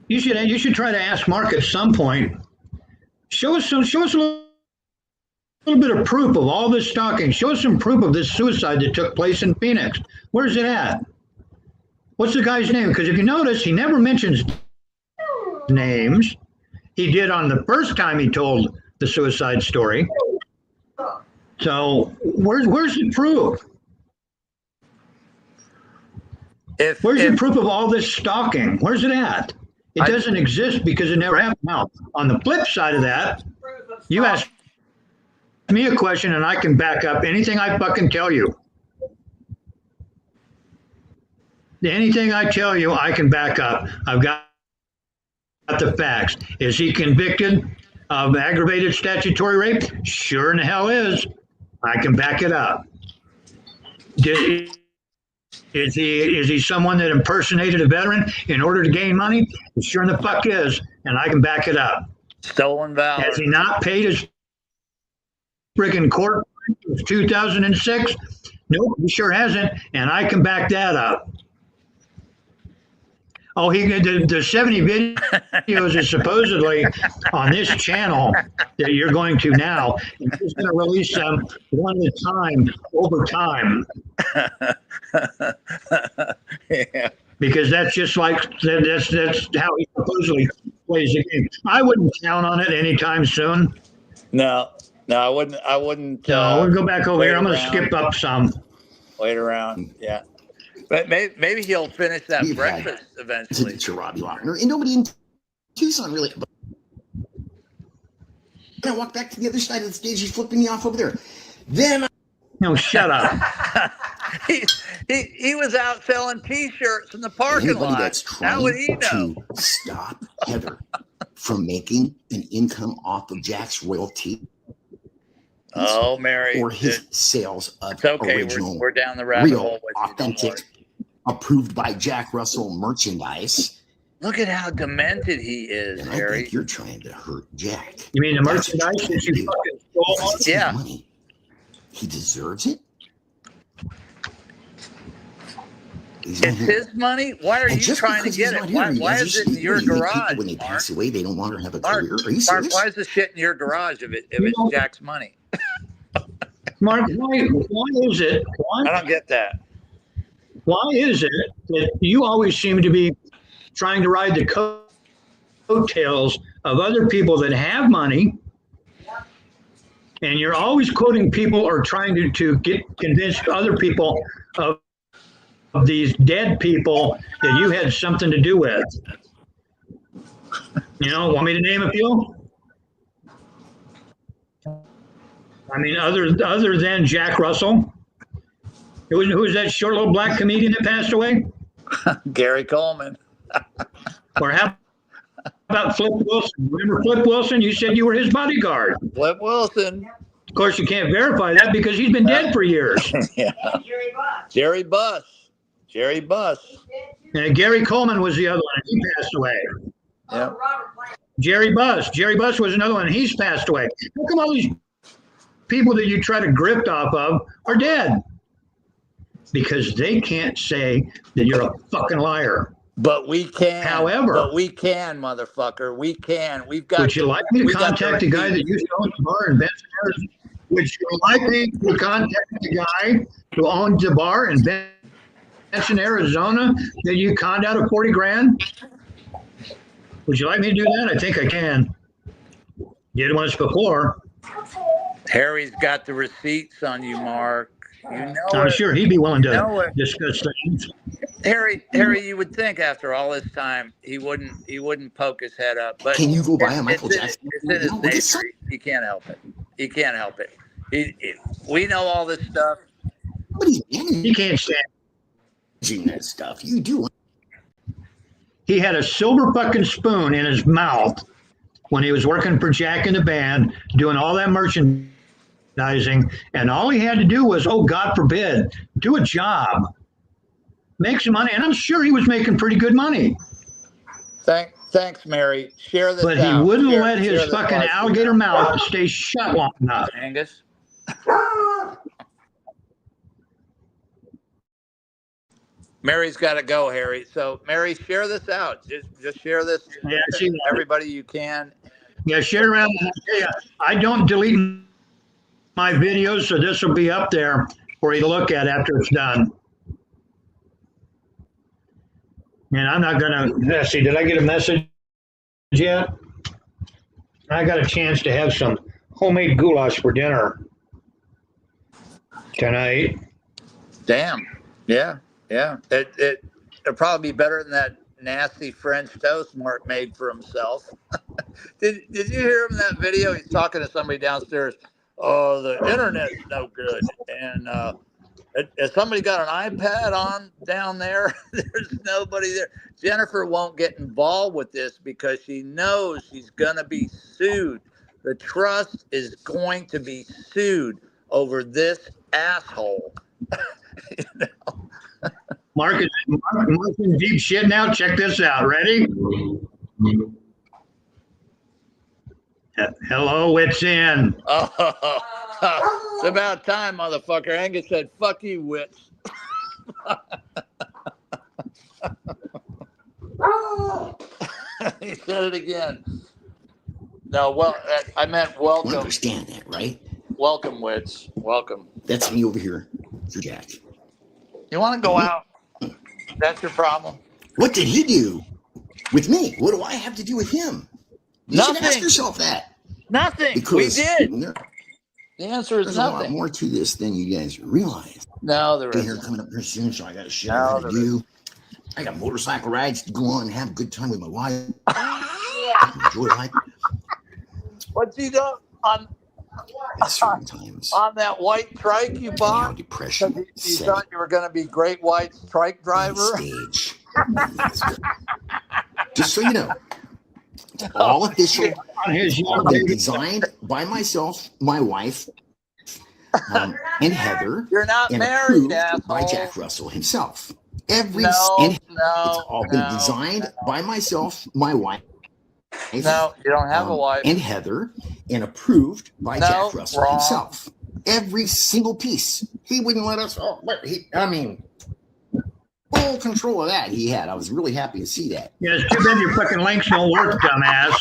you should try to ask Mark at some point. Show us a little little bit of proof of all this stalking. Show us some proof of this suicide that took place in Phoenix. Where's it at? What's the guy's name? Because if you notice, he never mentions names. He did on the first time he told the suicide story. So where's the proof? Where's the proof of all this stalking? Where's it at? It doesn't exist because it never happened. Now, on the flip side of that, you ask me a question and I can back up anything I fucking tell you. Anything I tell you, I can back up. I've got the facts. Is he convicted of aggravated statutory rape? Sure in the hell is. I can back it up. Is he someone that impersonated a veteran in order to gain money? Sure in the fuck is, and I can back it up. Stolen valor. Has he not paid his freaking court since 2006? Nope, he sure hasn't, and I can back that up. Oh, the 70 videos is supposedly on this channel that you're going to now. And he's going to release them one at a time over time. Yeah. Because that's just like that's how he supposedly plays the game. I wouldn't count on it anytime soon. No, I wouldn't. No, we'll go back over here. I'm going to skip up some. Wait around, yeah. But maybe he'll finish that breakfast eventually. It's Robbie Lardner, and nobody in Tucson really. I walked back to the other side of the stage. He's flipping me off over there. Then, No, shut up. he was out selling T-shirts in the parking anybody lot. that's How would he trying know? to stop Heather from making an income off of Jack's royalty. Oh, Mary, Or his sales of it's okay. original, We're down the rabbit real, hole with you, don't authentic, approved by Jack Russell merchandise. Look at how demented he is, And I Harry. think you're trying to hurt Jack. You mean the That's what merchandise you're that you trying to do. fucking stole? It's Yeah. his money. He deserves it. He's not It's here. his money. Why are And you just trying to because get he's it? not here, Why you guys is it just- in your you think garage? people, when they Mark? pass away, they no longer have a Mark, career. Are you Mark, serious? why is this shit in your garage if it's Jack's money? Mark, why is it? I don't get that. Why is it that you always seem to be trying to ride the coattails of other people that have money, and you're always quoting people or trying to get convinced other people of these dead people that you had something to do with? You know, want me to name a few? I mean, other than Jack Russell. Who was that short little black comedian that passed away? Gary Coleman. Or how about Flip Wilson? Remember Flip Wilson? You said you were his bodyguard. Flip Wilson. Of course, you can't verify that because he's been dead for years. Yeah. And Jerry Buss. Jerry Buss. Jerry Buss. And Gary Coleman was the other one. He passed away. Yeah. Robert Plant. Jerry Buss was another one. He's passed away. How come all these people that you try to grift off of are dead? Because they can't say that you're a fucking liar. But we can. However, but we can, motherfucker. We can. We've got. Would you like me to we got contact the guy that used to own the bar in Benson, Arizona? Would you like me to contact the guy who owned the bar in Benson, Arizona that you conned out of 40 grand? Would you like me to do that? I think I can. Did it once before. Harry's got the receipts on you, Mark. You know I'm it. sure he'd be willing You know to it. discuss things. Harry, you would think after all this time he wouldn't poke his head up. But Can you go buy a it's Michael in- Jackson? It's in his No, what is nature. He can't help it. He can't help it. We know all this stuff. Nobody's He can't stand. managing that stuff. You do. He had a silver fucking spoon in his mouth when he was working for Jack and the band, doing all that merchandising, and all he had to do was, oh, God forbid, do a job, make some money, and I'm sure he was making pretty good money. Thanks, Mary. Share this. But he out. wouldn't Share- let his share this fucking live. alligator mouth stay shut long enough. Angus. Mary's got to go, Harry. So, Mary, share this out. Just share this. Yeah, I see that. Everybody you can. Yeah, share around. Yeah, I don't delete my videos, so this will be up there for you to look at after it's done. And I'm not gonna, let's see, did I get a message yet? I got a chance to have some homemade goulash for dinner tonight. Damn. Yeah. Yeah. It'll probably be better than that nasty French toast Mark made for himself. Did you hear him in that video? He's talking to somebody downstairs. Oh, the internet's no good. And has somebody got an iPad on down there? There's nobody there. Jennifer won't get involved with this because she knows she's going to be sued. The trust is going to be sued over this asshole. You know? Mark is in deep shit now. Check this out. Ready? Hello, it's in. Oh, it's about time, motherfucker. Angus said, fuck you, Wits. He said it again. No, well, I meant welcome. You understand that, right? Welcome, Wits. Welcome. That's me over here for Jack. You want to go out? That's your problem? What did he do with me? What do I have to do with him? You should ask Nothing. yourself that. Nothing. Because We did. there- The answer is there's a lot nothing. more to this than you guys realize. No, there Get here isn't. coming up here soon, so I got shit No, I gotta there do. I got motorcycle rides to go on and have a good time with my wife. Yeah. Enjoy life What's he done on at certain times. that white trike you How bought? depression You set thought you were going to be Great White Trike on driver? stage. Just so you know, it's all official. On his All been designed by myself, my wife, and Heather, You're not and married, approved by asshole. Jack Russell himself. Every No, and it's no, all been no, designed by myself, my wife, no. You don't have a wife. and Heather, and approved by No, Jack Russell wrong. himself. Every single piece. He wouldn't let us. Full control of that he had. I was really happy to see that. Yeah, it's too bad your fucking links don't work, dumbass.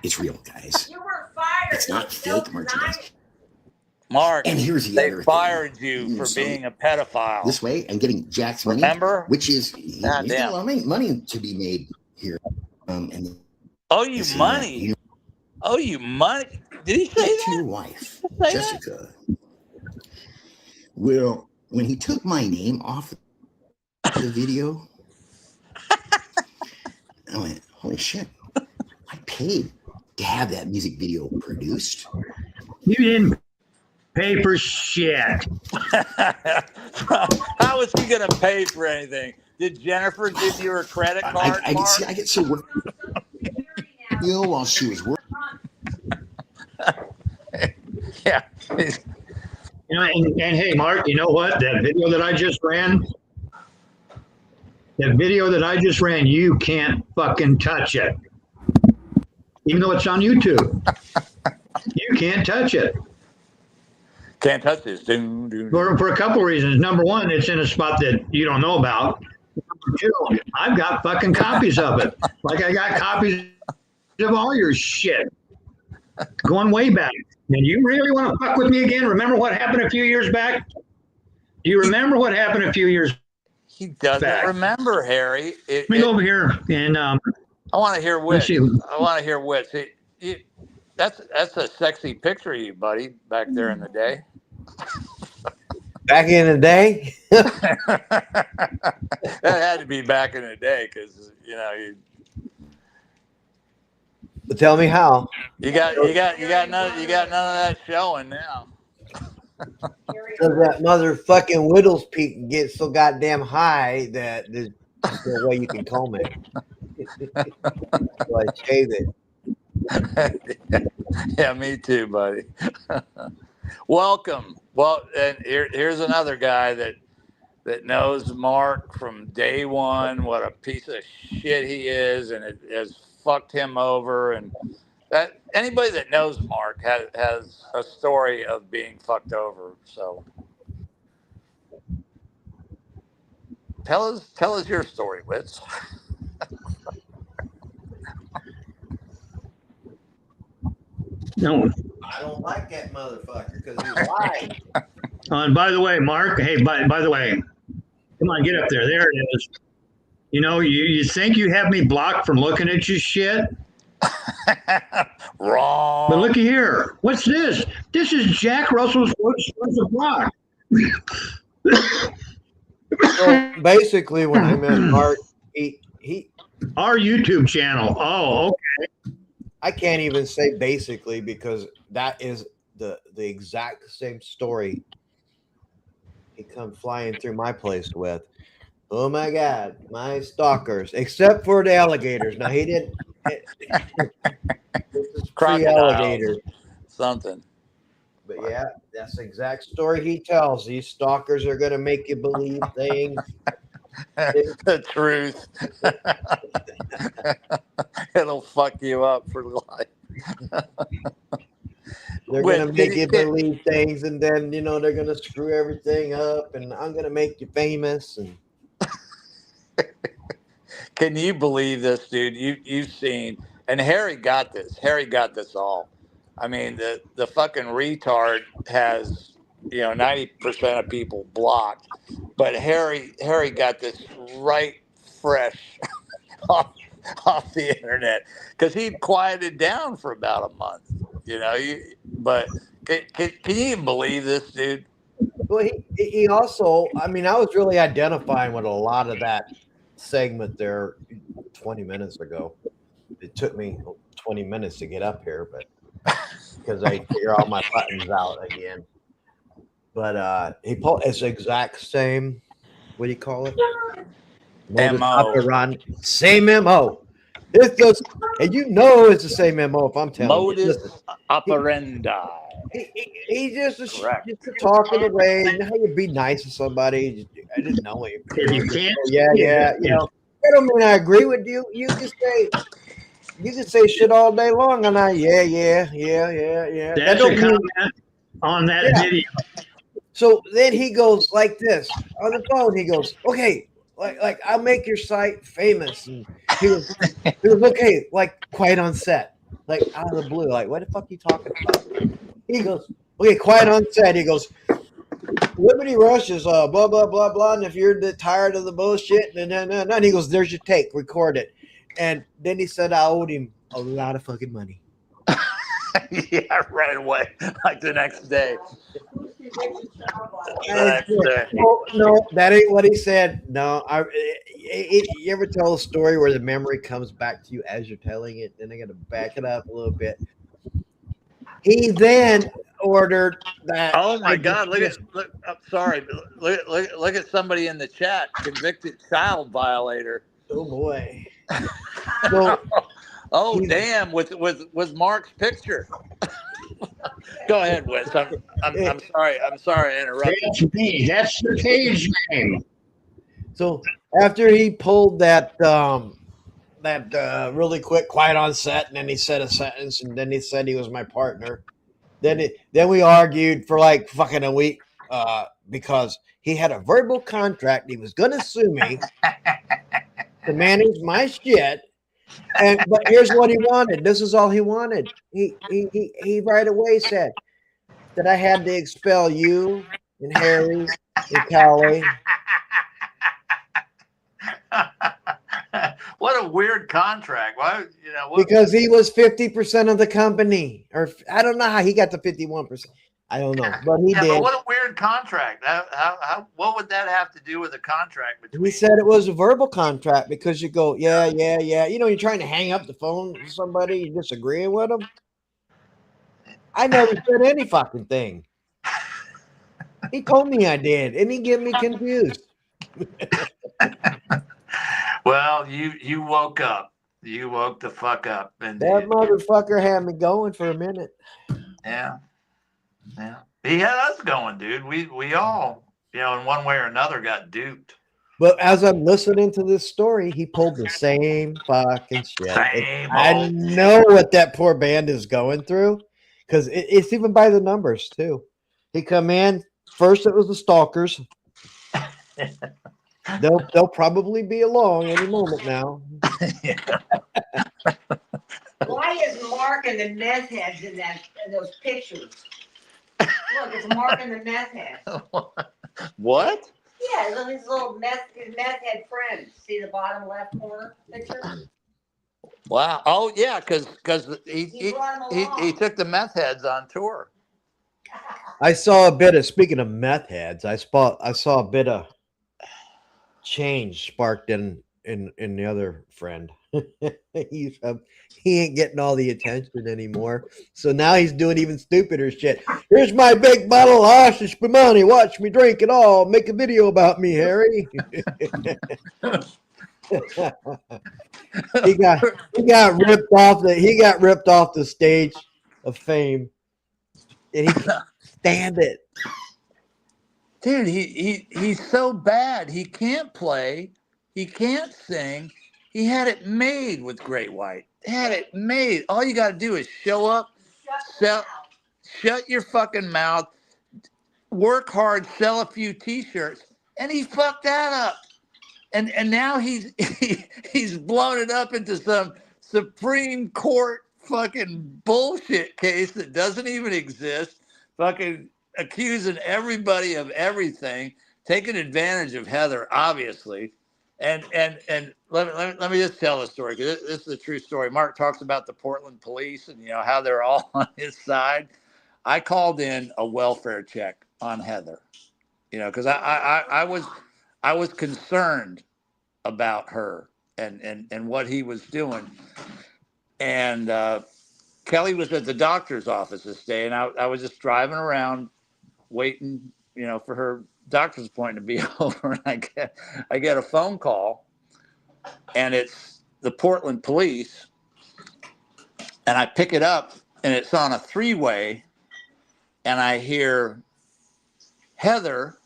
It's real, guys. You were fired. It's not fake merchandise. Mark, And here's the they other fired thing. you for So being a pedophile. this way and getting Jack's money, Remember? which is God there's a damn. lot of money to be made here. And Oh, you this and that, money. you know, Oh, you money. Did he say to that? your wife, Say that? Jessica. Well, when he took my name off the video, I went, holy shit, I paid to have that music video produced. You didn't pay for shit. How was he going to pay for anything? Did Jennifer give you her credit card, I Mark? get so worked while she was working. Yeah. You know, and hey, Mark, you know what? That video that I just ran, you can't fucking touch it. Even though it's on YouTube. You can't touch it. Can't touch this. For a couple of reasons. Number one, it's in a spot that you don't know about. Number two, I've got fucking copies of it. Like I got copies of all your shit. Going way back. And you really want to fuck with me again? Remember what happened a few years back? Do you remember what happened a few years He doesn't back? remember, Harry. Let me go over here and I want to hear let's Wits. see. I want to hear Wits. That's a sexy picture of you, buddy, back there in the day. Back in the day, That had to be back in the day because you tell me how. got none of that showing now. Because that motherfucking Whittles peak gets so goddamn high that there's no way you can comb it. So I shaved it. Yeah, me too, buddy. Welcome. Well, and here's another guy that knows Mark from day one. What a piece of shit he is, and it has fucked him over. And that anybody that knows Mark has a story of being fucked over. So tell us your story, Wits. No, I don't like that motherfucker because he's lying. And by the way, Mark, hey, by the way, come on, get up there. There it is. You know, you think you have me blocked from looking at your shit? Wrong. But looky here. What's this? This is Jack Russell's first block. So basically, when I met Mark, he Our YouTube channel. Oh, okay. I can't even say basically because that is the exact same story he come flying through my place with. Oh my God, my stalkers, except for the alligators. Now he didn't. This is pre-alligator. Something. But yeah, that's the exact story he tells. These stalkers are going to make you believe things. The truth. It'll fuck you up for life. They're going to make you believe things, and then they're going to screw everything up, and I'm going to make you famous. And can you believe this, dude? You've seen, and Harry got this. Harry got this all. I mean, the fucking retard has 90% of people blocked, but Harry got this right fresh off the internet because he'd quieted down for about a month. But can you even believe this, dude? well, he also, I mean, I was really identifying with a lot of that segment there 20 minutes ago. It took me 20 minutes to get up here, but because I figure all my buttons out again. But he pulled it's the exact same. What do you call it? MO. Same MO. It's just, and it's the same MO. If I'm telling you, Modus operandi. He just talking away. You know how you be nice to somebody? I didn't know it. You can't. Yeah. I don't mean I agree with you. You can say shit all day long, and yeah. That's a comment on that video. So then he goes like this on the phone. He goes, okay, like I'll make your site famous. And he was okay, like quiet on set, like out of the blue, like what the fuck are you talking about? He goes, okay, quiet on set. He goes, Liberty Rush is blah blah blah blah, and if you're tired of the bullshit, and he goes, there's your take, record it. And then he said I owed him a lot of fucking money. Yeah, right away, like the next day. No, that ain't what he said. No, you ever tell a story where the memory comes back to you as you're telling it? Then I got to back it up a little bit. He then ordered that. Oh my God! Look! I'm sorry. Look at somebody in the chat. Convicted child violator. Oh boy. So, damn! With Mark's picture. Go ahead, Wes. I'm sorry. I'm sorry to interrupt. That's me. That's the page name. So after he pulled that really quick, quiet on set, and then he said a sentence, and then he said he was my partner. Then we argued for like fucking a week because he had a verbal contract. He was going to sue me to manage my shit. But here's what he wanted. This is all he wanted. He right away said that I had to expel you and Harry and Callie. What a weird contract. Why? Because he was 50% of the company, or I don't know how he got the 51%. I don't know, but he did. But what a weird contract. How? What would that have to do with a contract between? He said it was a verbal contract because you go, yeah. You're trying to hang up the phone to somebody, you're disagreeing with them. I never said any fucking thing. He told me I did, and he get me confused. Well, you woke up. You woke the fuck up, and that motherfucker had me going for a minute. Yeah. He had us going, dude. We all, in one way or another, got duped. But as I'm listening to this story, he pulled the same fucking shit. I know what that poor band is going through because it's even by the numbers too. He come in first. It was the stalkers. They'll probably be along any moment now. Well, I Why is Mark and the meth heads in those pictures? Look, it's Mark and the meth heads. What? Yeah, look, his his meth head friends. See the bottom left corner picture? Wow. Oh yeah, because He brought him he along. took the meth heads on tour. I saw a bit of, speaking of meth heads, I saw a bit of change sparked in the other friend. He ain't getting all the attention anymore. So now he's doing even stupider shit. Here's my big bottle of hashish money. Watch me drink it all. Make a video about me, Harry. he got ripped off the stage of fame, and he can't stand it. Dude, he's so bad. He can't play. He can't sing. He had it made with Great White. Had it made. All you got to do is show up, shut your fucking mouth, work hard, sell a few T-shirts, and he fucked that up. And now he's blown it up into some Supreme Court fucking bullshit case that doesn't even exist. Fucking accusing everybody of everything, taking advantage of Heather, obviously. And let me just tell the story, because this is a true story. Mark talks about the Portland police and how they're all on his side. I called in a welfare check on Heather, because I was concerned about her and what he was doing. And Kelly was at the doctor's office this day, and I was just driving around waiting, for her doctor's appointment to be over. And I get a phone call, and it's the Portland police, and I pick it up, and it's on a three-way, and I hear Heather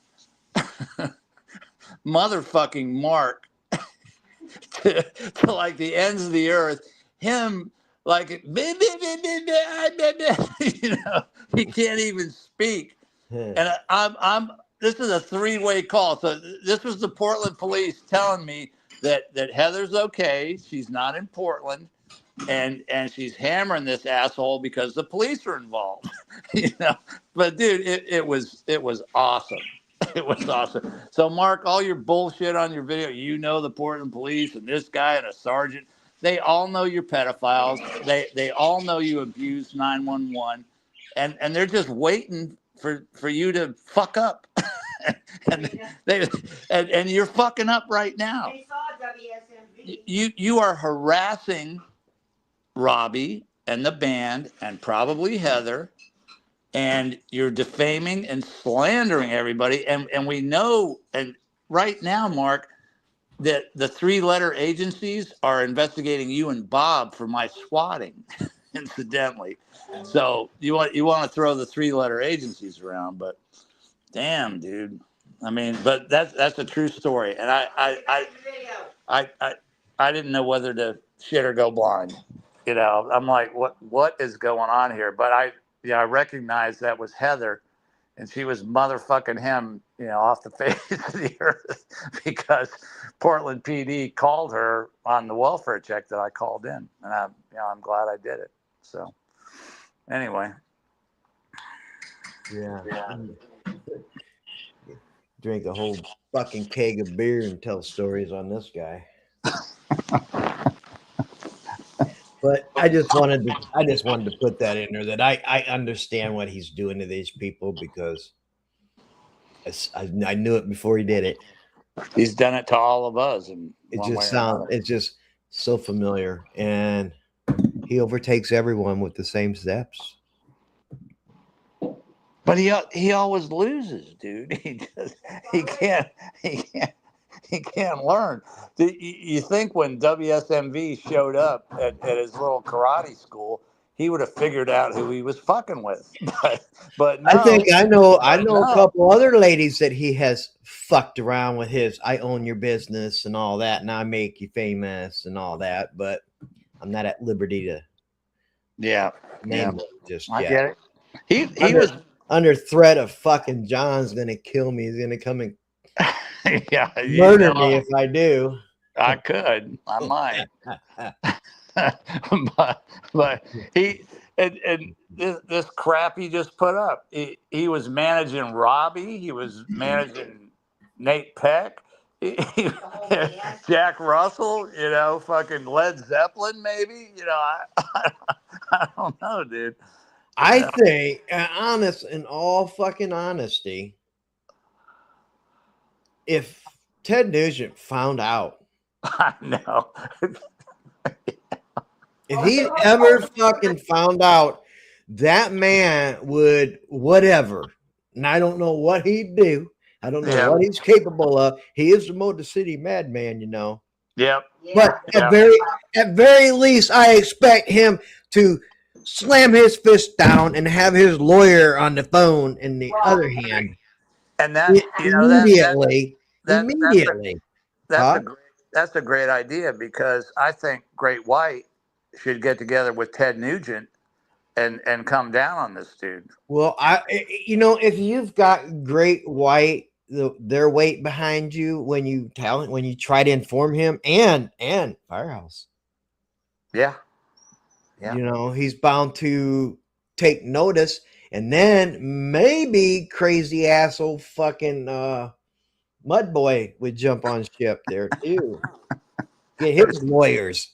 motherfucking Mark to like the ends of the earth, him like he can't even speak. And I'm this is a three-way call. So this was the Portland police telling me that Heather's okay. She's not in Portland, and she's hammering this asshole because the police are involved. But dude, it was awesome. It was awesome. So Mark, all your bullshit on your video, the Portland police and this guy and a sergeant, they all know you're pedophiles. They all know you abused 911, and they're just waiting for you to fuck up. and you're fucking up right now. They saw WSMV. You are harassing Robbie and the band and probably Heather, and you're defaming and slandering everybody. And we know, and right now, Mark, that the three-letter agencies are investigating you and Bob for my swatting, incidentally. So you want to throw the three-letter agencies around, but damn, dude. I mean, but that's a true story, and I didn't know whether to shit or go blind. I'm like, what is going on here? But I recognized that was Heather, and she was motherfucking him, off the face of the earth, because Portland PD called her on the welfare check that I called in, and I'm glad I did it. So anyway. Yeah. Drink a whole fucking keg of beer and tell stories on this guy. But I just wanted to put that in there, that I understand what he's doing to these people, because I knew it before he did it. He's done it to all of us. It's just so familiar, and he overtakes everyone with the same steps. But he always loses, dude. He can't learn. You think when WSMV showed up at his little karate school, he would have figured out who he was fucking with. But no, I know a couple other ladies that he has fucked around with his "I own your business" and all that, and I make you famous and all that. But I'm not at liberty to. Yeah. Just I yet. get it. He was under threat of fucking John's gonna kill me. He's gonna come and yeah, murder me if I do. I could. I might. but he and this crap he just put up. He was managing Robbie. He was managing Nate Peck. Jack Russell, fucking Led Zeppelin, maybe. I don't know, dude. I think, in all fucking honesty, if Ted Nugent found out, I know. if he ever fucking found out, that man would whatever. And I don't know what he'd do. I don't know what he's capable of. He is the Motor City madman, Yep. But at very least, I expect him to slam his fist down and have his lawyer on the phone in the other hand. And that immediately. That's a great idea, because I think Great White should get together with Ted Nugent and come down on this dude. Well, if you've got Great White, their weight behind you when you try to inform him, and Firehouse, yeah, he's bound to take notice, and then maybe crazy asshole fucking Mud Boy would jump on ship there too. Get his lawyers.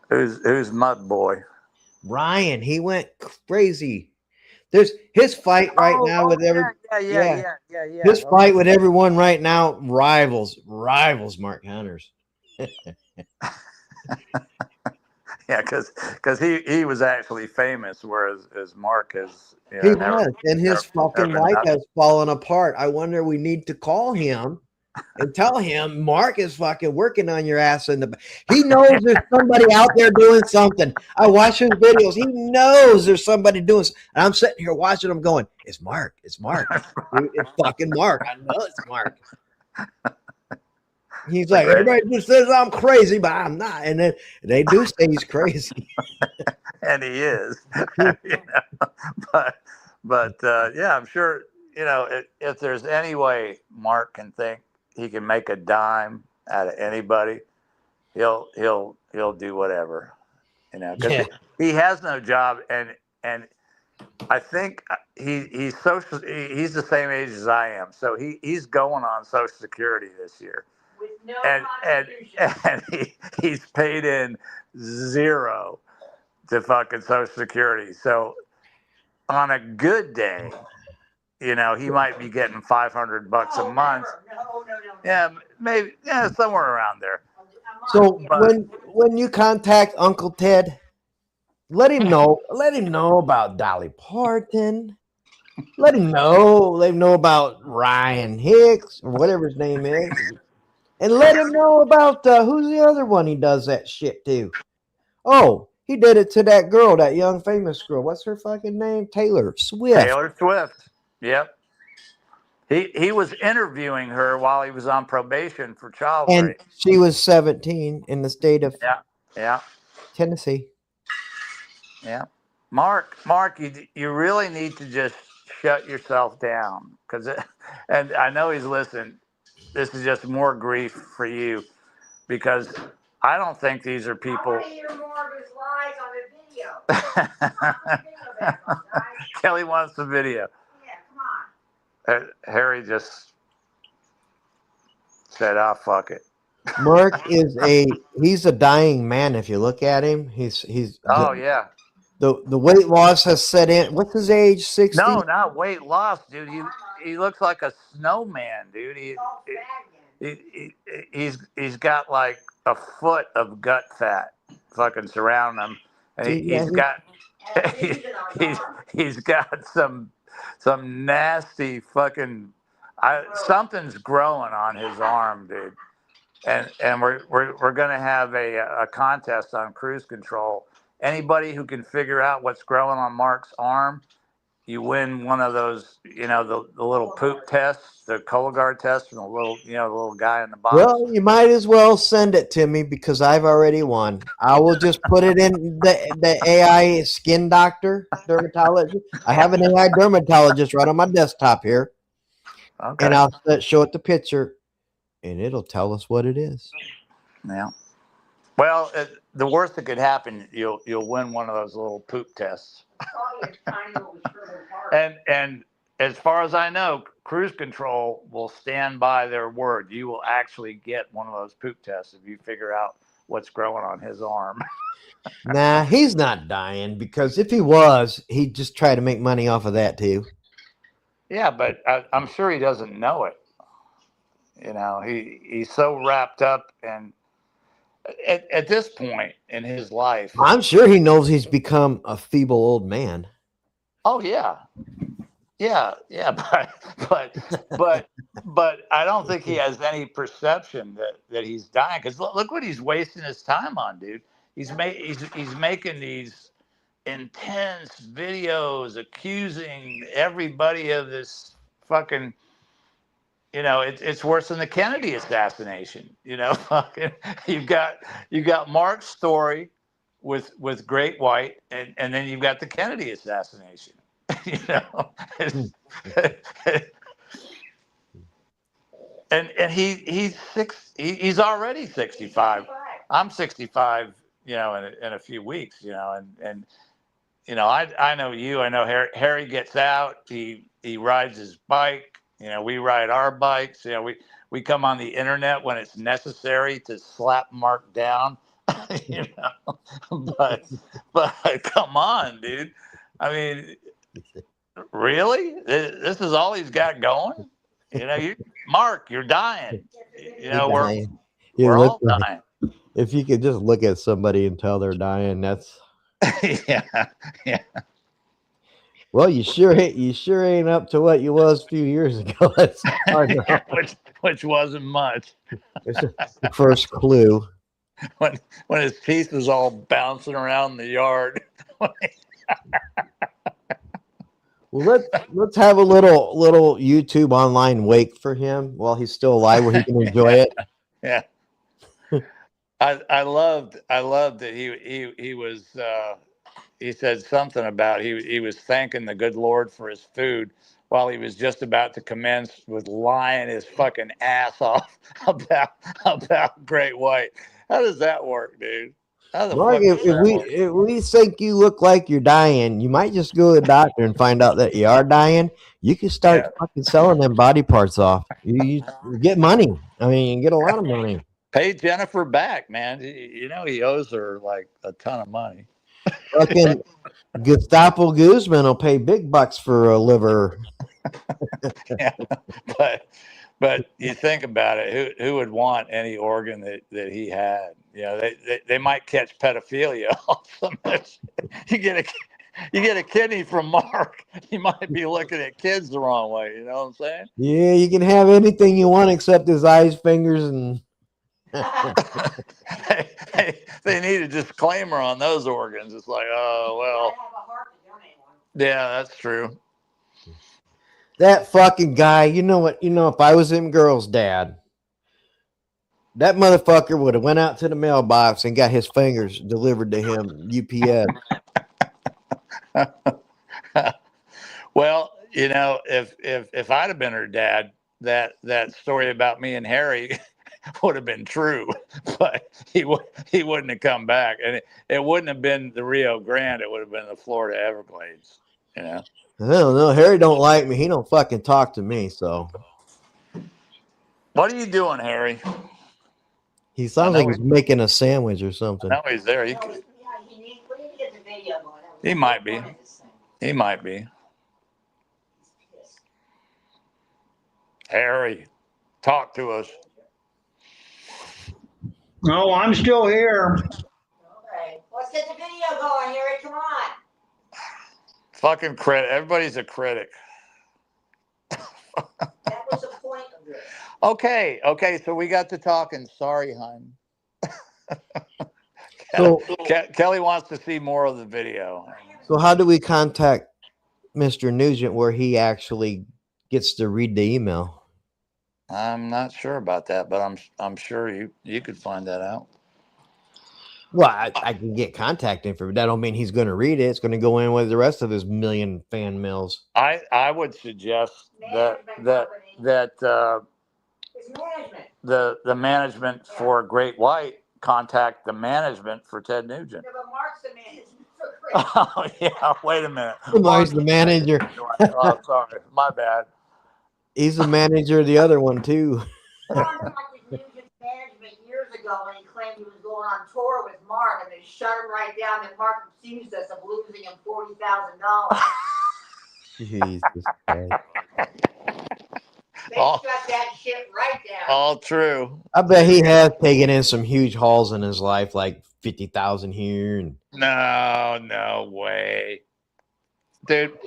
Who's Mud Boy? Ryan, he went crazy. There's his fight right now with his fight with everyone right now rivals Mark Hunter's. Yeah, because he was actually famous, whereas Mark has he was, and his fucking life has fallen apart. I wonder, we need to call him and tell him Mark is fucking working on your ass he knows there's somebody out there doing something. I watch his videos. He knows there's somebody doing something. And I'm sitting here watching him going, it's Mark. Dude, it's fucking Mark. I know it's Mark. He's like, everybody just says I'm crazy, but I'm not. And then they do say he's crazy. And he is. But I'm sure, if there's any way Mark can think he can make a dime out of anybody, he'll do whatever, because he has no job, and I think he's the same age as I am, so he's going on Social Security this year, with no and he's paid in $0 to fucking Social Security. So on a good day, he might be getting $500 a month. No. Yeah, maybe. Yeah, somewhere around there. So when you contact Uncle Ted, let him know about Dolly Parton. Let him know about Ryan Hicks or whatever his name is, and let him know about who's the other one he does that shit to. Oh, he did it to that girl, that young famous girl. What's her fucking name? Taylor Swift. Yep. He was interviewing her while he was on probation for child and rape. She was 17 in the state of Tennessee. Yeah. Mark, you really need to just shut yourself down, and I know he's listening. This is just more grief for you, because I don't think these are people. I want to hear more of his lies on the video. Kelly wants the video. Yeah, come on. Harry just said, fuck it. Mark he's a dying man. If you look at him, he's the weight loss has set in. What's his age? 60? No, not weight loss, dude. He looks like a snowman, dude. He's got like a foot of gut fat fucking surrounding him, and he's got some nasty fucking something's growing on his arm, dude. And we're gonna have a contest on Cruise Control. Anybody who can figure out what's growing on Mark's arm, you win one of those, the little poop tests, the Cologuard test from the little guy in the box. Well, you might as well send it to me, because I've already won. I will just put it in the AI skin doctor, dermatologist. I have an AI dermatologist right on my desktop here. Okay. And I'll show it the picture, and it'll tell us what it is. Yeah. Well, the worst that could happen, you'll win one of those little poop tests. Probably a tiny little shriveled heart. And as far as I know, cruise control will stand by their word. You will actually get one of those poop tests if you figure out what's growing on his arm. Nah, he's not dying, because if he was, he'd just try to make money off of that too. Yeah, but I'm sure he doesn't know it. You know, he's so wrapped up, and at this point in his life, I'm sure he knows he's become a feeble old man. oh yeah, but I don't think he has any perception that he's dying, because look what he's wasting his time on, dude. He's making these intense videos accusing everybody of this fucking, you know, it's worse than the Kennedy assassination. You know, fucking, you got Mark's story with Great White, and then you've got the Kennedy assassination. You know, and he's already 65. I'm 65. You know, in a few weeks. You know, and you know, I know you. I know Harry gets out. He rides his bike. You know, we ride our bikes. You know, we come on the internet when it's necessary to slap Mark down. You know, but come on, dude. I mean, really? This is all he's got going? You know, Mark, you're dying. You know, we're all dying. If you could just look at somebody and tell they're dying, that's Yeah. well, you sure ain't up to what you was a few years ago. That's hard enough. which wasn't much. It's the first clue. When his teeth was all bouncing around in the yard. Well, let's have a little YouTube online wake for him while he's still alive, where he can enjoy it. Yeah. I loved that he was he said something about he was thanking the good Lord for his food while he was just about to commence with lying his fucking ass off about Great White. How does that work, dude? How the Mark, fuck does that work? if we think you look like you're dying, you might just go to the doctor and find out that you are dying. You can start fucking selling them body parts off. You get money. I mean, you can get a lot of money. Pay Jennifer back, man. You know he owes her like a ton of money. Fucking Gestapo Guzman will pay big bucks for a liver. Yeah, but you think about it, who would want any organ that he had? You know, they might catch pedophilia. You get a kidney from Mark, you might be looking at kids the wrong way. You know what I'm saying? Yeah, you can have anything you want except his eyes, fingers, and they need a disclaimer on those organs. It's like, oh well, yeah, that's true. that fucking guy. You know what? You know, if I was him girl's dad, that motherfucker would have went out to the mailbox and got his fingers delivered to him UPS. Well, you know, if I'd have been her dad, that story about me and Harry would have been true, but he wouldn't have come back, and it wouldn't have been the Rio Grande. It would have been the Florida Everglades. You know. I don't know. Harry don't like me. He don't fucking talk to me. So What are you doing, Harry? he sounds like he's making a sandwich or something. No, he's there. He might be. He might be. Harry, talk to us. No, I'm still here. Okay, let's get the video going, Harry. Come on. Fucking critic. Everybody's a critic. That was the point of this. Okay. So we got to talking. Sorry, hon. So Kelly wants to see more of the video. So how do we contact Mr. Nugent where he actually gets to read the email? I'm not sure about that, but I'm sure you could find that out. Well, I can get contact info, but that don't mean he's going to read it. It's going to go in with the rest of his million fan mails. I would suggest that the management for Great White contact the management for Ted Nugent. Yeah, but Mark's the man for Chris. Oh, yeah. Wait a minute. Mark's the manager. Oh, sorry. My bad. He's the manager of the other one too. Contacted Nugent's management years ago when he claimed he was going on tour with Mark, and they shut him right down. And Mark accused us of losing him $40,000. Jesus Christ. They Oh. shut that shit right down. All true. I bet he has taken in some huge hauls in his life, like 50,000 here. And No way. Dude,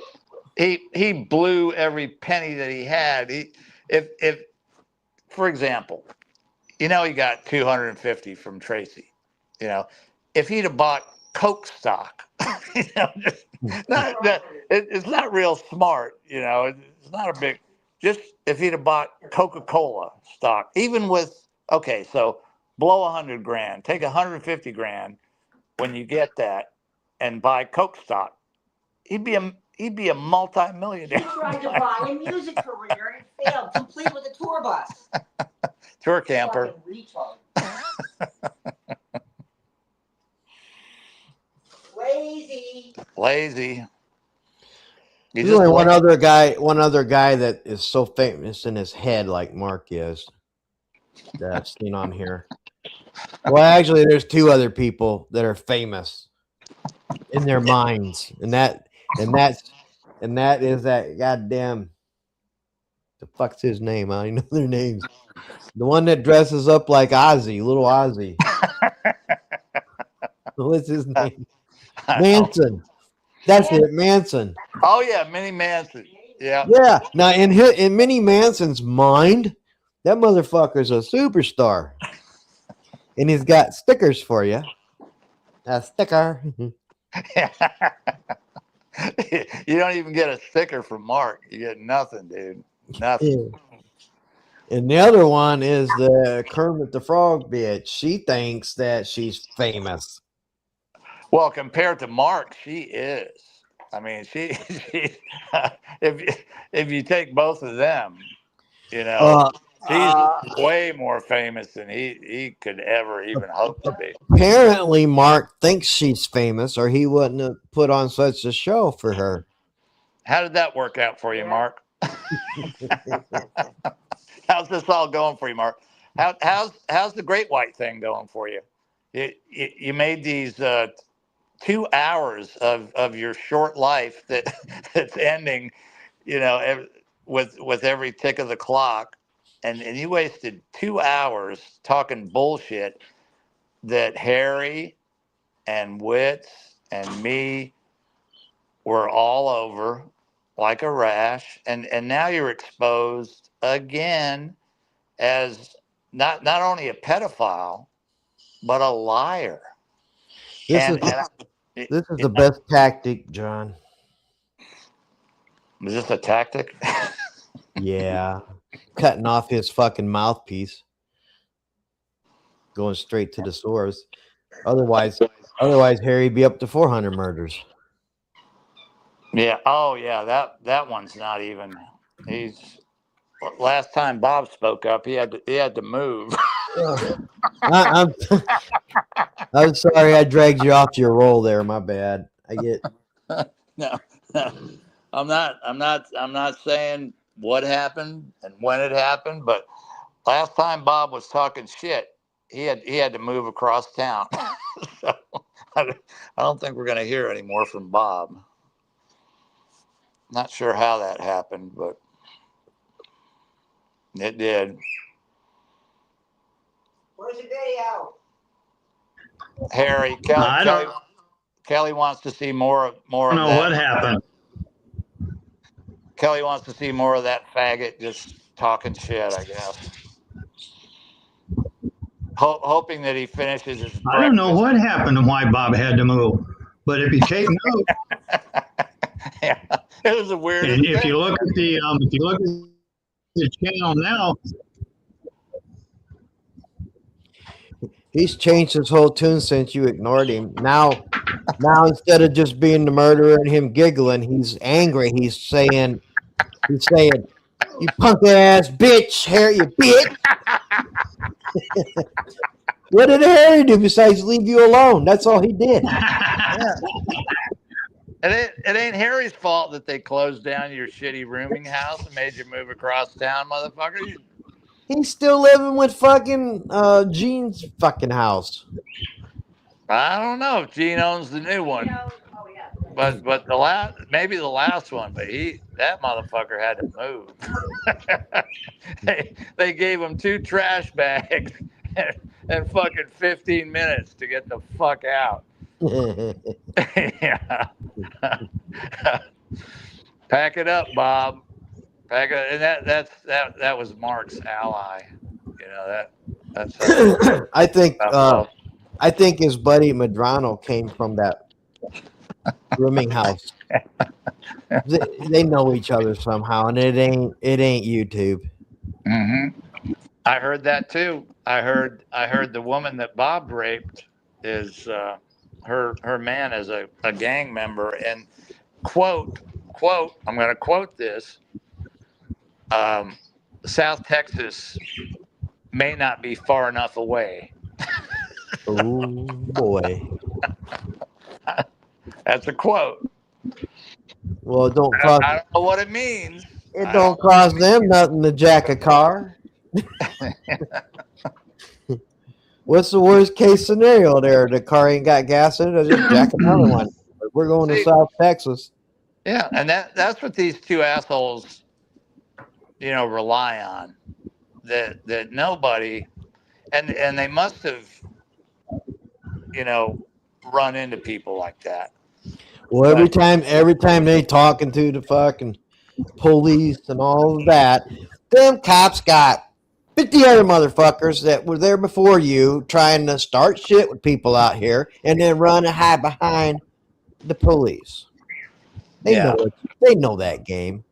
he blew every penny that he had. If for example, he got 250 from Tracy. If he'd have bought Coke stock, it's not real smart. It's not a big. Just if he'd have bought Coca-Cola stock, even with so blow $100,000, take $150,000 when you get that, and buy Coke stock, he'd be a multi-millionaire. He tried to buy a music career and it failed, complete with a tour bus. Tour camper. Fucking retard. Lazy. there's only one other guy that is so famous in his head like Mark is that I've seen on here. Well, actually, there's two other people that are famous in their minds, and that is that goddamn. The fuck's his name? I don't know their names. The one that dresses up like Ozzy, little Ozzy. What's his name? Manson. That's it, Manson. Oh yeah, Minnie Manson. Yeah. Yeah. Now in Minnie Manson's mind, that motherfucker's a superstar. And he's got stickers for you. A sticker. You don't even get a sticker from Mark. You get nothing, dude. Nothing. Yeah. And the other one is the Kermit the Frog bitch. She thinks that she's famous. Well, compared to Mark, she is. I mean, she if you take both of them, she's way more famous than he could ever even hope to be. Apparently, Mark thinks she's famous, or he wouldn't have put on such a show for her. How did that work out for you, Mark? How's this all going for you, Mark? How's the Great White thing going for you? You made these 2 hours of your short life that's ending, with every tick of the clock, and you wasted 2 hours talking bullshit that Harry and Witz and me were all over like a rash, and now you're exposed again as not only a pedophile but a liar. This is the best tactic, John. Is this a tactic? Yeah. Cutting off his fucking mouthpiece. Going straight to the source. Otherwise Harry'd be up to 400 murders. Yeah. Oh yeah, that one's not even. Last time Bob spoke up, he had to move. I'm sorry I dragged you off your roll there. My bad. I get No. I'm not saying what happened and when it happened, but last time Bob was talking shit, he had to move across town. So I don't think we're going to hear any more from Bob. Not sure how that happened, but it did. Where's the video? Harry, Kelly wants to see more of I don't know that. what happened. Kelly wants to see more of that faggot just talking shit, I guess. Hoping that he finishes his breakfast. I don't know what happened and why Bob had to move, but if you take note, Yeah, it was a weird. and if you look at the channel now, he's changed his whole tune since you ignored him. Now instead of just being the murderer and him giggling, he's angry. He's saying, "You punk ass bitch, Harry, you bitch." What did Harry do besides leave you alone? That's all he did. Yeah. It ain't Harry's fault that they closed down your shitty rooming house and made you move across town, motherfucker. He's still living with fucking Gene's fucking house. I don't know if Gene owns the new one, but the maybe the last one, but that motherfucker had to move. they gave him 2 trash bags and fucking 15 minutes to get the fuck out. Yeah. Pack it up, Bob. Pack it, and that was Mark's ally. You know that's. I think his buddy Madrano came from that rooming house. They know each other somehow, and it ain't YouTube. Mm-hmm. I heard that too. I heard the woman that Bob raped is her man is a gang member, and quote I'm going to quote this. South Texas may not be far enough away. Oh boy, that's a quote. Well, it don't I cost. don't know what it means. It don't cost them nothing to jack a car. What's the worst case scenario there? The car ain't got gas in it. I just jack another one. We're going to South Texas. Yeah, and that's what these 2 assholes, rely on. That nobody, and they must have, run into people like that. Well, every time they talking to the fucking police and all of that, them cops got 50 other motherfuckers that were there before you trying to start shit with people out here and then run and hide behind the police. They know that game.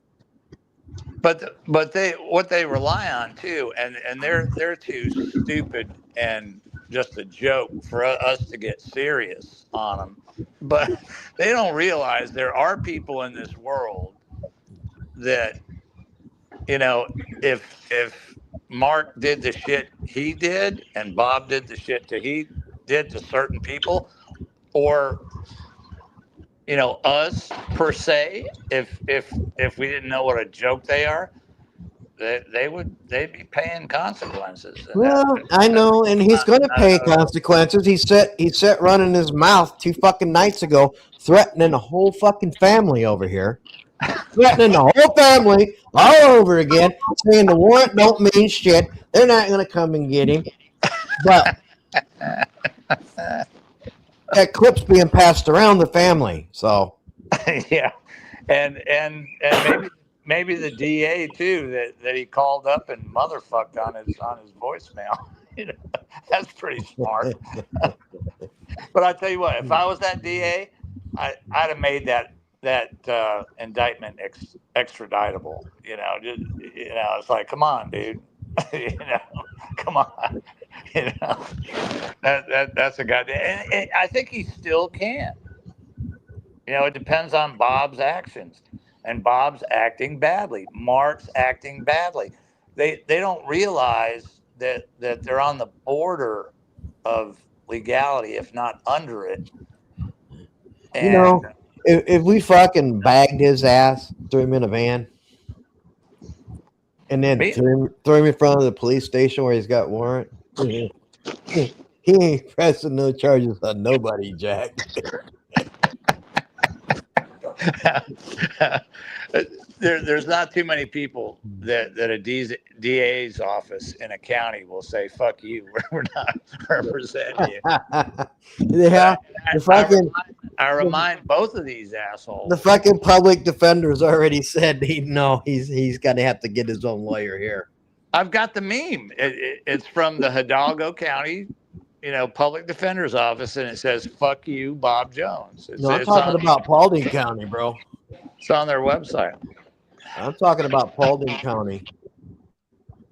But what they rely on too, and they're too stupid and just a joke for us to get serious on them. But they don't realize there are people in this world that, if Mark did the shit he did and Bob did the shit that he did to certain people, or us per se, if we didn't know what a joke they are, they'd be paying consequences. Well, I know, and he's going to pay consequences. He set running his mouth 2 fucking nights ago, threatening the whole fucking family over here, threatening the whole family all over again, saying the warrant don't mean shit. They're not going to come and get him. But that clip's being passed around the family, so yeah, and maybe the DA too that he called up and motherfucked on his voicemail. That's pretty smart. But I tell you what, if I was that DA, I'd have made that indictment extraditable. It's like, come on, dude. Come on. That's a guy. And I think he still can. It depends on Bob's actions, and Bob's acting badly. Mark's acting badly. They don't realize that they're on the border of legality, if not under it. And, if we fucking bagged his ass, threw him in a van, and then threw him in front of the police station where he's got warrant, he ain't pressing no charges on nobody, Jack. There's not too many people that a DA's office in a county will say, fuck you, we're not representing you. Yeah. I remind both of these assholes. The fucking public defender's already said he's got to have to get his own lawyer here. I've got the meme. It's from the Hidalgo County, public defender's office, and it says, fuck you, Bob Jones. I'm talking about Paulding County, bro. It's on their website. I'm talking about Paulding County.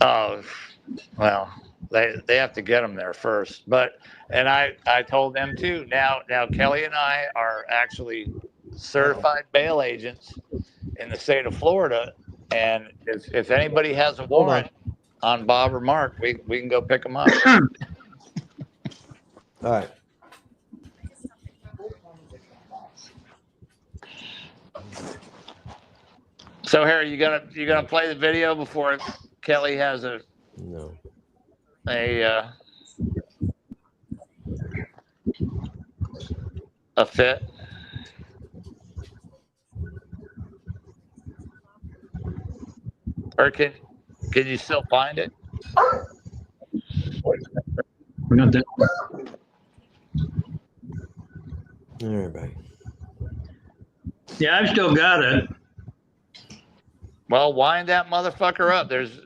Oh, well, they have to get them there first. And I told them too. Now Kelly and I are actually certified bail agents in the state of Florida, and if anybody has a warrant on Bob or Mark, we can go pick them up. All right. So Harry, you gonna play the video before Kelly has No. a fit? Or can you still find it? We're not that. Everybody. Yeah, I've still got it. Well, wind that motherfucker up. There's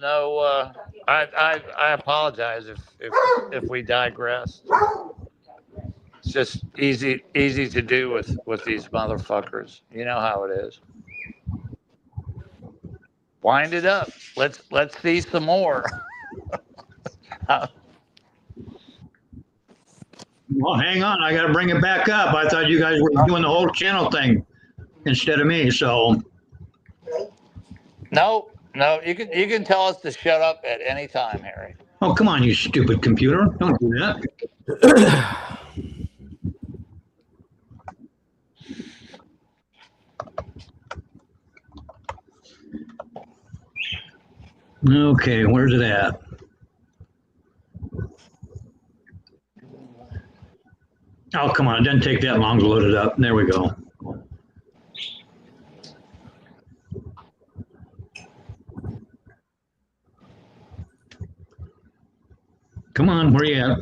no. I apologize if we digress. It's just easy to do with these motherfuckers. You know how it is. Wind it up. Let's see some more. Well, hang on. I got to bring it back up. I thought you guys were doing the whole channel thing instead of me. So No, you can tell us to shut up at any time, Harry. oh, come on, you stupid computer. Don't do that. Okay, where's it at? Oh, come on. It doesn't take that long to load it up. There we go. Come on, where you at?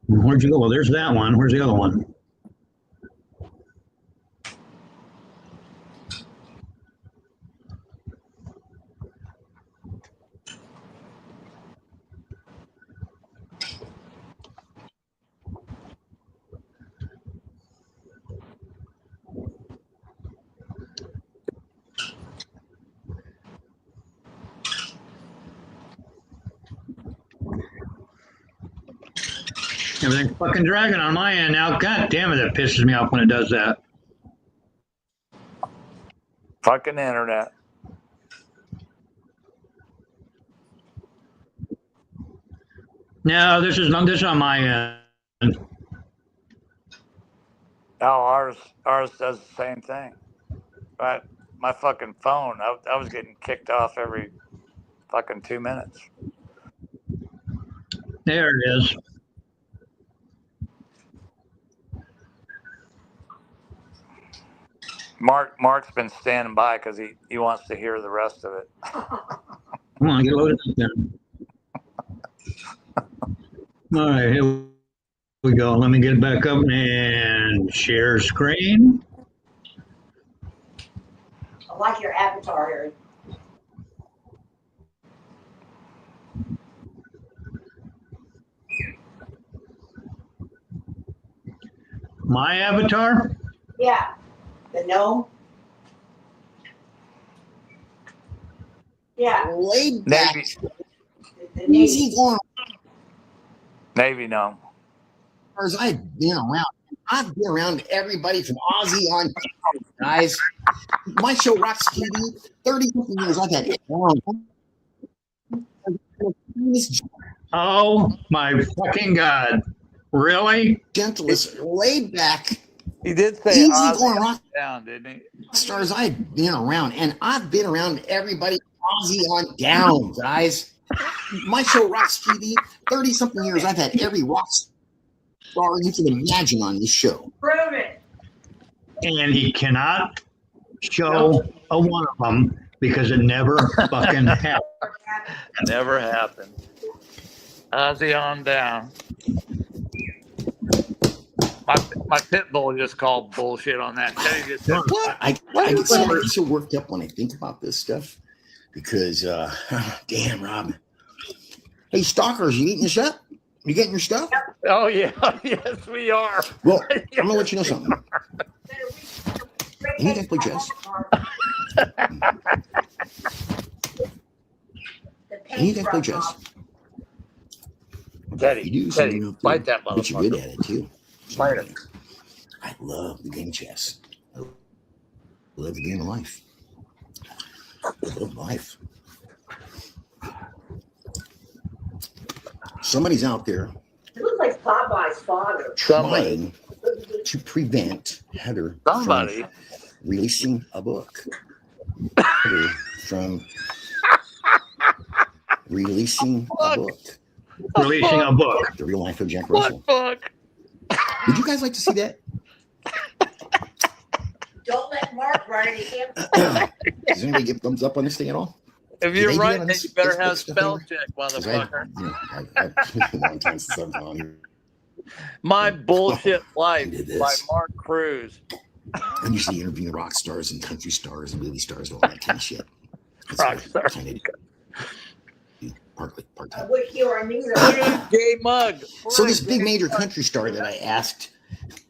Where'd you go? Well, there's that one. Where's the other one? Everything's fucking dragging on my end now. God damn it, that pisses me off when it does that. Fucking internet. No, this is on my end. No, ours does the same thing. But my fucking phone, I was getting kicked off every fucking 2 minutes. There it is. Mark's been standing by because he wants to hear the rest of it. Come on, get loaded up then. All right, here we go. Let me get back up and share screen. I like your avatar, Harry. My avatar? Yeah. The gnome? Yeah. Laid back. Navy, The Easy Navy. going. Navy gnome. As I've been around everybody from Ozzy on, guys. My show rocks TV. 30 years I've had it. Oh my fucking God. Really? Gentlest, laid back, He did say easy Ozzy going rock down, didn't he? stars I've been around, and I've been around everybody Ozzy on down, guys. My show rocks TV. 30-something years I've had every rock star you can imagine on this show. Prove it. And he cannot show a one of them because it never fucking happened. Never happened. Ozzy on down. My pit bull just called bullshit on that. Teddy just said, "What? I get so worked up when I think about this stuff because, damn, Rob. Hey, stalkers, you eating your stuff? You getting your stuff? Oh yeah, yes we are." Well, I'm gonna let you know something. Can you guys play chess? Can you guys play chess? Teddy, You do Teddy, something fight that but you're good motherfucker. at it too. Fight it. I love the game chess. live the game of life. Live life. Somebody's out there It looks like Popeye's father. trying to prevent Heather Somebody. from releasing a book. Heather from releasing a book. Releasing a book. The Real Life of Jack Russell. What book? Would you guys like to see that? Don't let Mark run into him. Does anybody get thumbs up on this thing at all? If Do you're they do right, that on then this you better Facebook have stuff spell anymore? check, 'Cause motherfucker. I've long time since I've been on here. My Bullshit I did Life this. by Mark Cruz. I'm usually interviewing rock stars and country stars and movie stars and all that kind of shit. That's Rock what I stars. kinda do. I Part-time. wish you were neither. Look at his gay mug. So this big major country star that I asked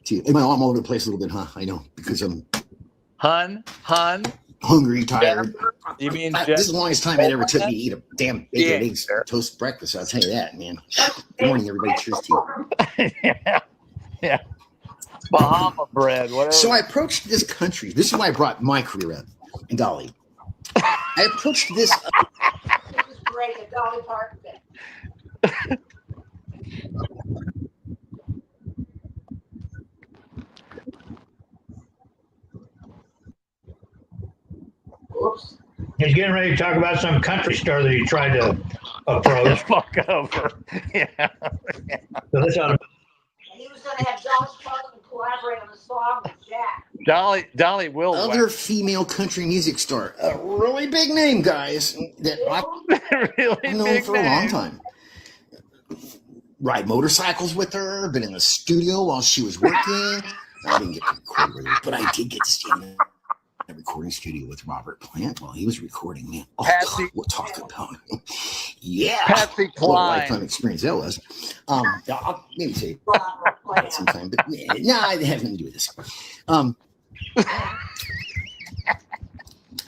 to, I'm all over the place a little bit, huh? I know, because I'm Hun. hungry, tired. You mean This is the longest time it ever took me to eat a damn bacon Yeah, and eggs sure. toast breakfast. I'll tell you that, man. Good morning, everybody. Cheers to you. yeah. Bahama bread, whatever. So I approached this country. This is why I brought my career up, and Dolly. I approached this. This is great, the Dolly Parton thing. Oops. He's getting ready to talk about some country star that he tried to approach. fuck over. Yeah. So this ought to And he was going to have Dolly Parton collaborate on a song with Jack. Dolly will Other female country music star, a really big name, guys, that I've really known big for a long name. time. Ride motorcycles with her, been in the studio while she was working. I didn't get to record with her, but I did get to stand in a recording studio with Robert Plant while he was recording, man. Oh, Patsy- God, we'll talk about it. Yeah. Patsy What a lifetime Cline. experience that was. I'll maybe say Robert that Plant. sometime, but no, it has nothing to do with this.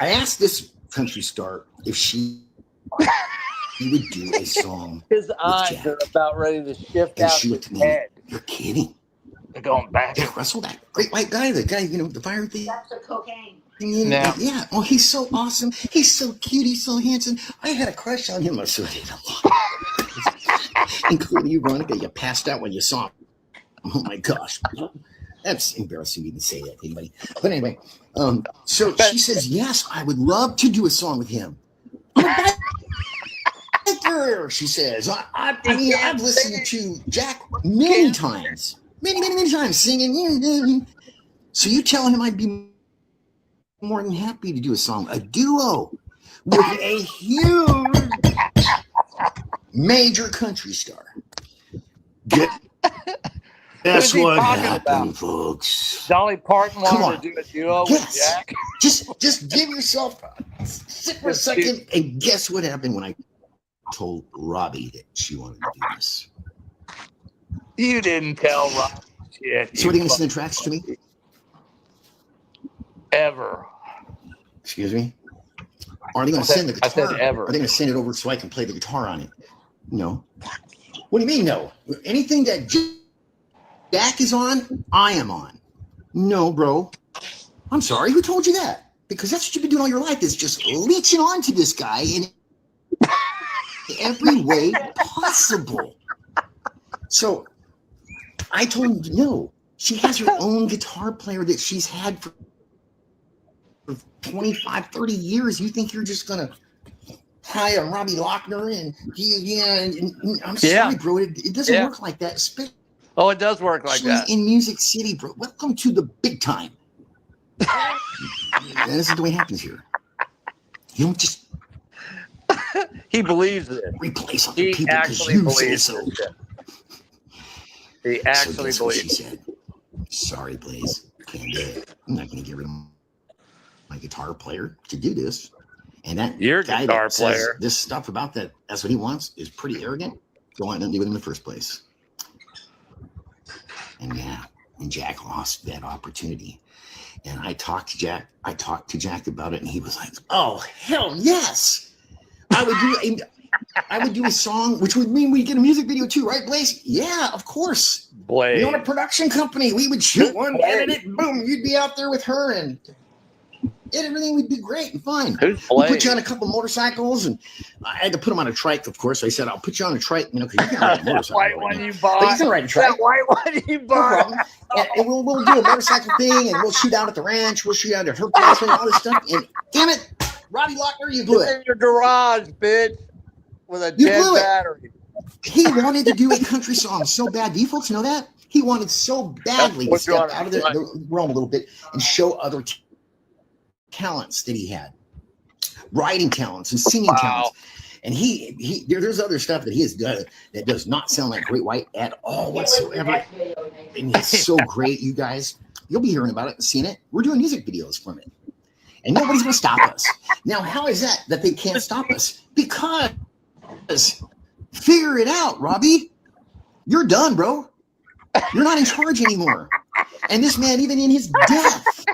I asked this country star if she would do a song, His eyes Jack. are about ready to shift and out she his looked at me. head. You're kidding. They're going back. Jack Russell, that great white guy, the fire thing. That's the cocaine. Yeah. Yeah. Oh, he's so awesome. He's so cute. He's so handsome. I had a crush on him. I so did a lot. Including you, Veronica. You passed out when you saw him. Oh my gosh. That's embarrassing to even say that to anybody. But anyway, so she says, yes, I would love to do a song with him. I'm a biker, she says. I mean, I've listened to Jack many times. Many times singing. So you tell him I'd be more than happy to do a song, a duo with a huge major country star. Guess he what talking happened, about? folks? Dolly Parton Come wanted on. to do a duo Yes. with Jack. Just give yourself sit for a second and guess what happened when I told Robbie that she wanted to do this. You didn't tell Rob shit. So are they going to send the tracks to me? Ever. Excuse me? Are they going to send the I said guitar? ever. Are they going to send it over so I can play the guitar on it? No. What do you mean no? Anything that Jack is on, I am on. No, bro. I'm sorry. Who told you that? Because that's what you've been doing all your life is just leeching onto this guy in every way possible. So I told him no. She has her own guitar player that she's had for 25, 30 years. You think you're just going to hire Robbie Lochner and I'm sorry, Yeah. bro. It doesn't Yeah. work like that. Especially Oh, it does work like that. in Music City, bro. Welcome to the big time. And this is the way it happens here. You don't just He believes it. replace other He people because actually you say believes so. it. He So actually guess what she believes it. said? Sorry, Blaze. Can't do it. I'm not going to get rid of my guitar player to do this. And that Your guy guitar that says player. this stuff about that's what he wants is pretty arrogant. Go on and do it in the first place. And yeah, and Jack lost that opportunity. And I talked to Jack about it, and he was like, "Oh hell yes, I would do a song, which would mean we get a music video too, right, Blaze? Yeah, of course. Blaze. We own a production company. We would shoot one, edit it, boom, you'd be out there with her, and everything would be great and fine. Who's We'll put Blaze? you on a couple motorcycles, and I had to put him on a trike, of course. I said, I'll put you on a trike, you know, because you can't ride a motorcycle. White right one now. you But you bought. can ride a trike. That white one you No bought. problem. And we'll do a motorcycle thing, and we'll shoot out at the ranch. We'll shoot out at her place and all this stuff. And damn it, Robbie Lochner, you blew It's it. in your garage, bitch, with a You dead blew it. battery. He wanted to do a country song so bad. Do you folks know that? He wanted so badly to What's step going on? out of the realm a little bit and show other talents that he had, writing talents and singing talents. And there's other stuff that he has done that does not sound like Great White at all whatsoever. And it's so great, you guys. You'll be hearing about it and seeing it. We're doing music videos from it. And nobody's going to stop us. Now, how is that they can't stop us? Because figure it out, Robbie. You're done, bro. You're not in charge anymore. And this man, even in his death,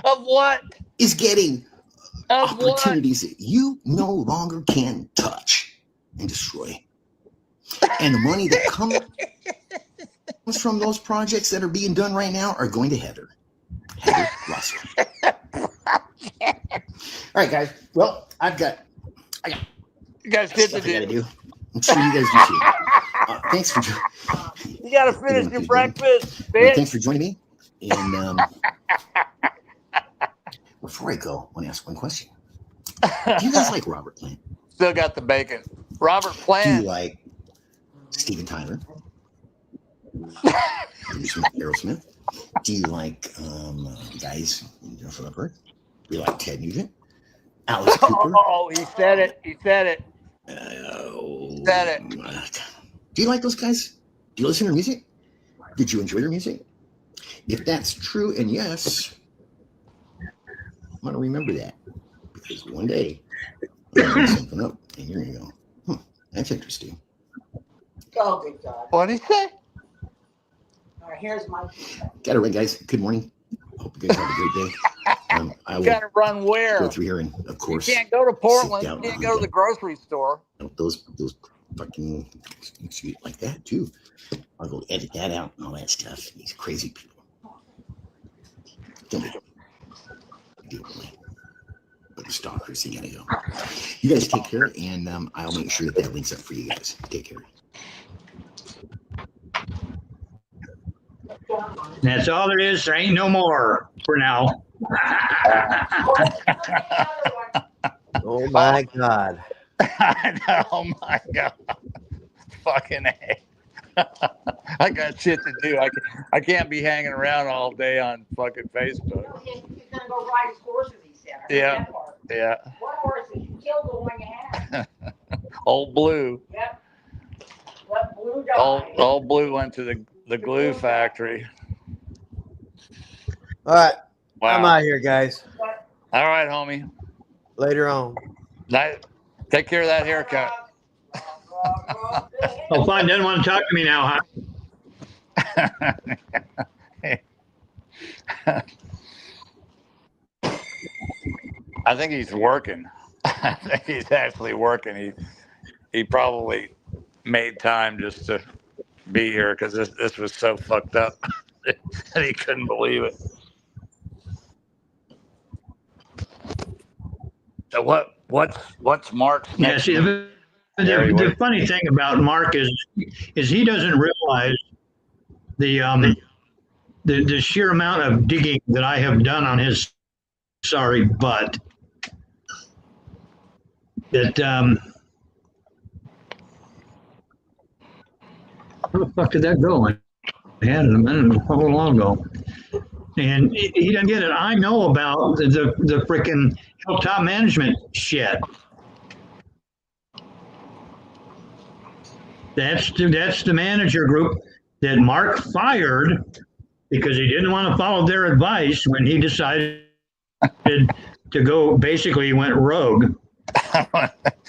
Of what? is getting Of what? opportunities that you no longer can touch and destroy. And the money that comes from those projects that are being done right now are going to Heather Russell. All right, guys. Well, I got You guys get stuff to I got to do. do. I'm sure you guys do too. Thanks for You got to finish your breakfast, thanks bitch. for joining me. And before I go, I want to ask one question. Do you guys like Robert Plant? Still got the bacon. Robert Do you Plant. like Steven Tyler? Aerosmith? Do you like the guys from the bird? Do you like Ted Nugent? Alice Cooper? Oh, he said it. He said it. Said it. Do you like those guys? Do you listen to their music? Did you enjoy their music? If that's true, and yes, I want to remember that, because one day I'm going to bring something up, and you're going to go, that's interesting. Oh, good God. What did he say? All right, here's my. Got it right, guys. Good morning. Hope you guys have a great day. I You will got to run where? go through here, and of You course, can't go to Portland. down You can't on go to the- the grocery store. those fucking like that too. I'll go edit that out and all that stuff. These crazy people. Don't deal with me. But the stalkers, you gotta go. You guys take care, and I'll make sure that links up for you guys. Take care. That's all there is. There ain't no more for now. Oh my God. I know. Oh my God. Fucking A. I got shit to do. I can't be hanging around all day on fucking Facebook. He's gonna go ride his horses, he said. I heard Yeah. that part. Yeah. What horses? You killed the one you had. Old Blue. Yep. Let Blue die. Old Blue went to the glue factory. All right. Wow. I'm out here, guys. All right, homie. Later on. Take care of that haircut. Oh, fine. Doesn't want to talk to me now, huh? I think he's working. I think he's actually working. He probably made time just to be here because this was so fucked up that he couldn't believe it. So what's Mark's Yeah, next? see, the funny thing about Mark is he doesn't realize the sheer amount of digging that I have done on his sorry butt. That where the fuck did that go? I had it a minute, a whole long ago. And he doesn't get it. I know about the freaking hilltop management shit. That's the manager group that Mark fired because he didn't want to follow their advice when he decided to go. Basically, he went rogue.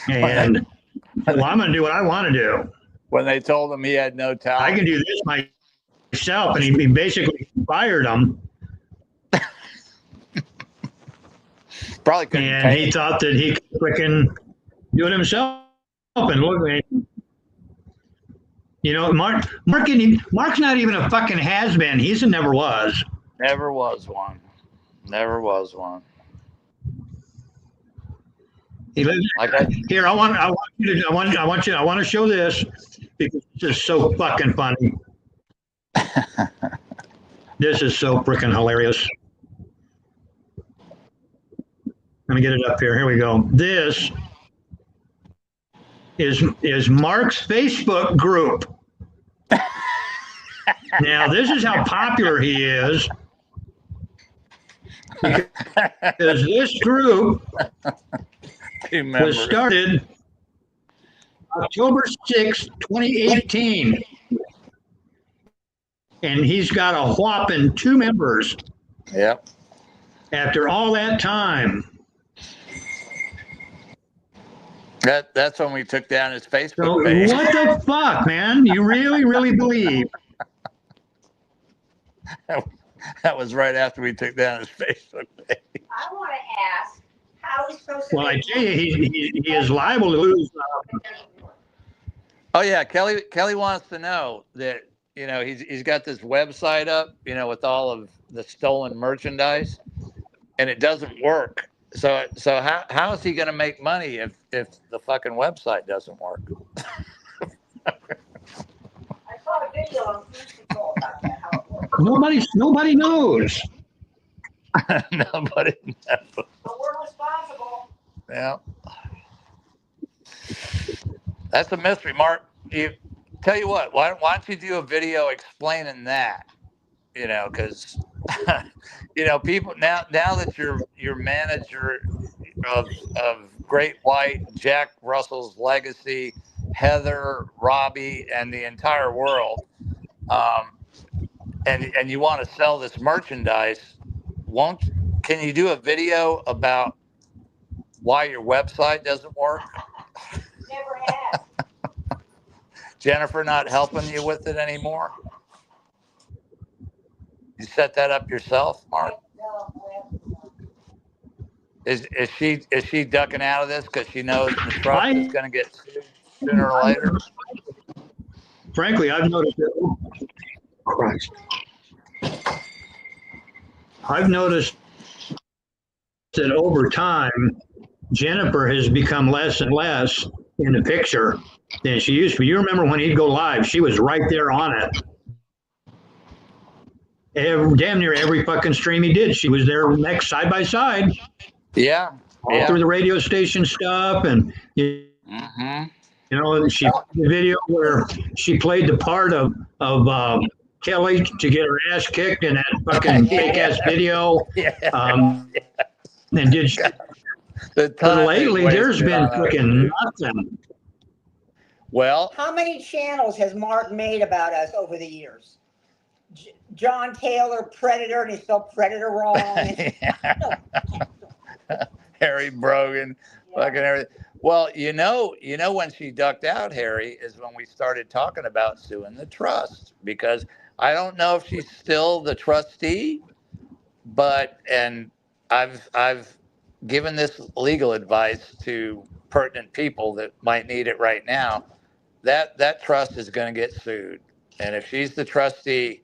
And well, I'm going to do what I want to do. When they told him he had no talent. I can do this myself, and he basically fired him. Probably couldn't And pay he him. thought that he could freaking do it himself. And look, you know, Mark's not even a fucking has-been. He's a never was. Never was one. Never was one. He lives here. I want to show this because it's just so fucking funny. This is so freaking hilarious. Let me get it up here. Here we go. This is Mark's Facebook group. Now, this is how popular he is. Because this group was started October 6, 2018. And he's got a whopping 2 members. Yep. After all that time. That's when we took down his Facebook So page. what the fuck, man? You really, really believe? That was right after we took down his Facebook page. I want to ask, how is supposed to Well, I tell you, he is liable to lose. Oh yeah, Kelly wants to know that, you know, he's got this website up, you know, with all of the stolen merchandise, and it doesn't work. So how is he going to make money if the fucking website doesn't work? I saw a video on Cruise Control about that, how it works. Nobody knows. Nobody knows. But we're responsible. Yeah. That's a mystery, Mark. Tell you what, why don't you do a video explaining that? You know, because you know, people now that you're manager of Great White, Jack Russell's Legacy, Heather, Robbie, and the entire world, and you want to sell this merchandise, can you do a video about why your website doesn't work? Never has. Jennifer not helping you with it anymore? You set that up yourself, Mark? Is she ducking out of this because she knows the trust is going to get sued sooner or later? Frankly, I've noticed that. Christ. I've noticed that over time, Jennifer has become less and less in the picture than she used to be. You remember when he'd go live, she was right there on it. Damn near every fucking stream he did, she was there next side by side. Yeah. All through the radio station stuff, and you know, she did the video where she played the part of Kelly to get her ass kicked in that fucking fake ass video. And did she, but lately there's been fucking nothing. Well, How many channels has Mark made about us over the years? John Taylor, Predator, and he spelled Predator wrong. Harry Brogan, fucking everything. Well, you know when she ducked out, Harry, is when we started talking about suing the trust, because I don't know if she's still the trustee, and I've given this legal advice to pertinent people that might need it right now. That trust is going to get sued, and if she's the trustee,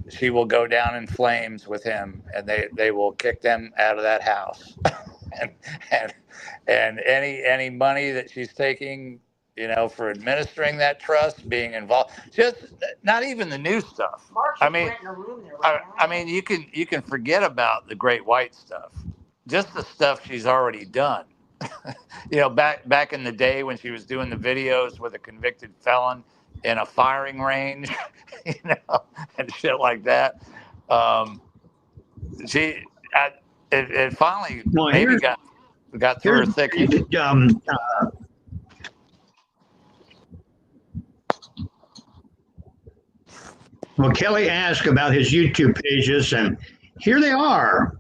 she will go down in flames with him, and they will kick them out of that house. and any money that she's taking, you know, for administering that trust, being involved, just not even the new stuff. I mean, you can forget about the Great White stuff, just the stuff she's already done. You know, back in the day when she was doing the videos with a convicted felon in a firing range, you know, and shit like that. It finally maybe got through her thick. Well, Kelly asked about his YouTube pages, and here they are.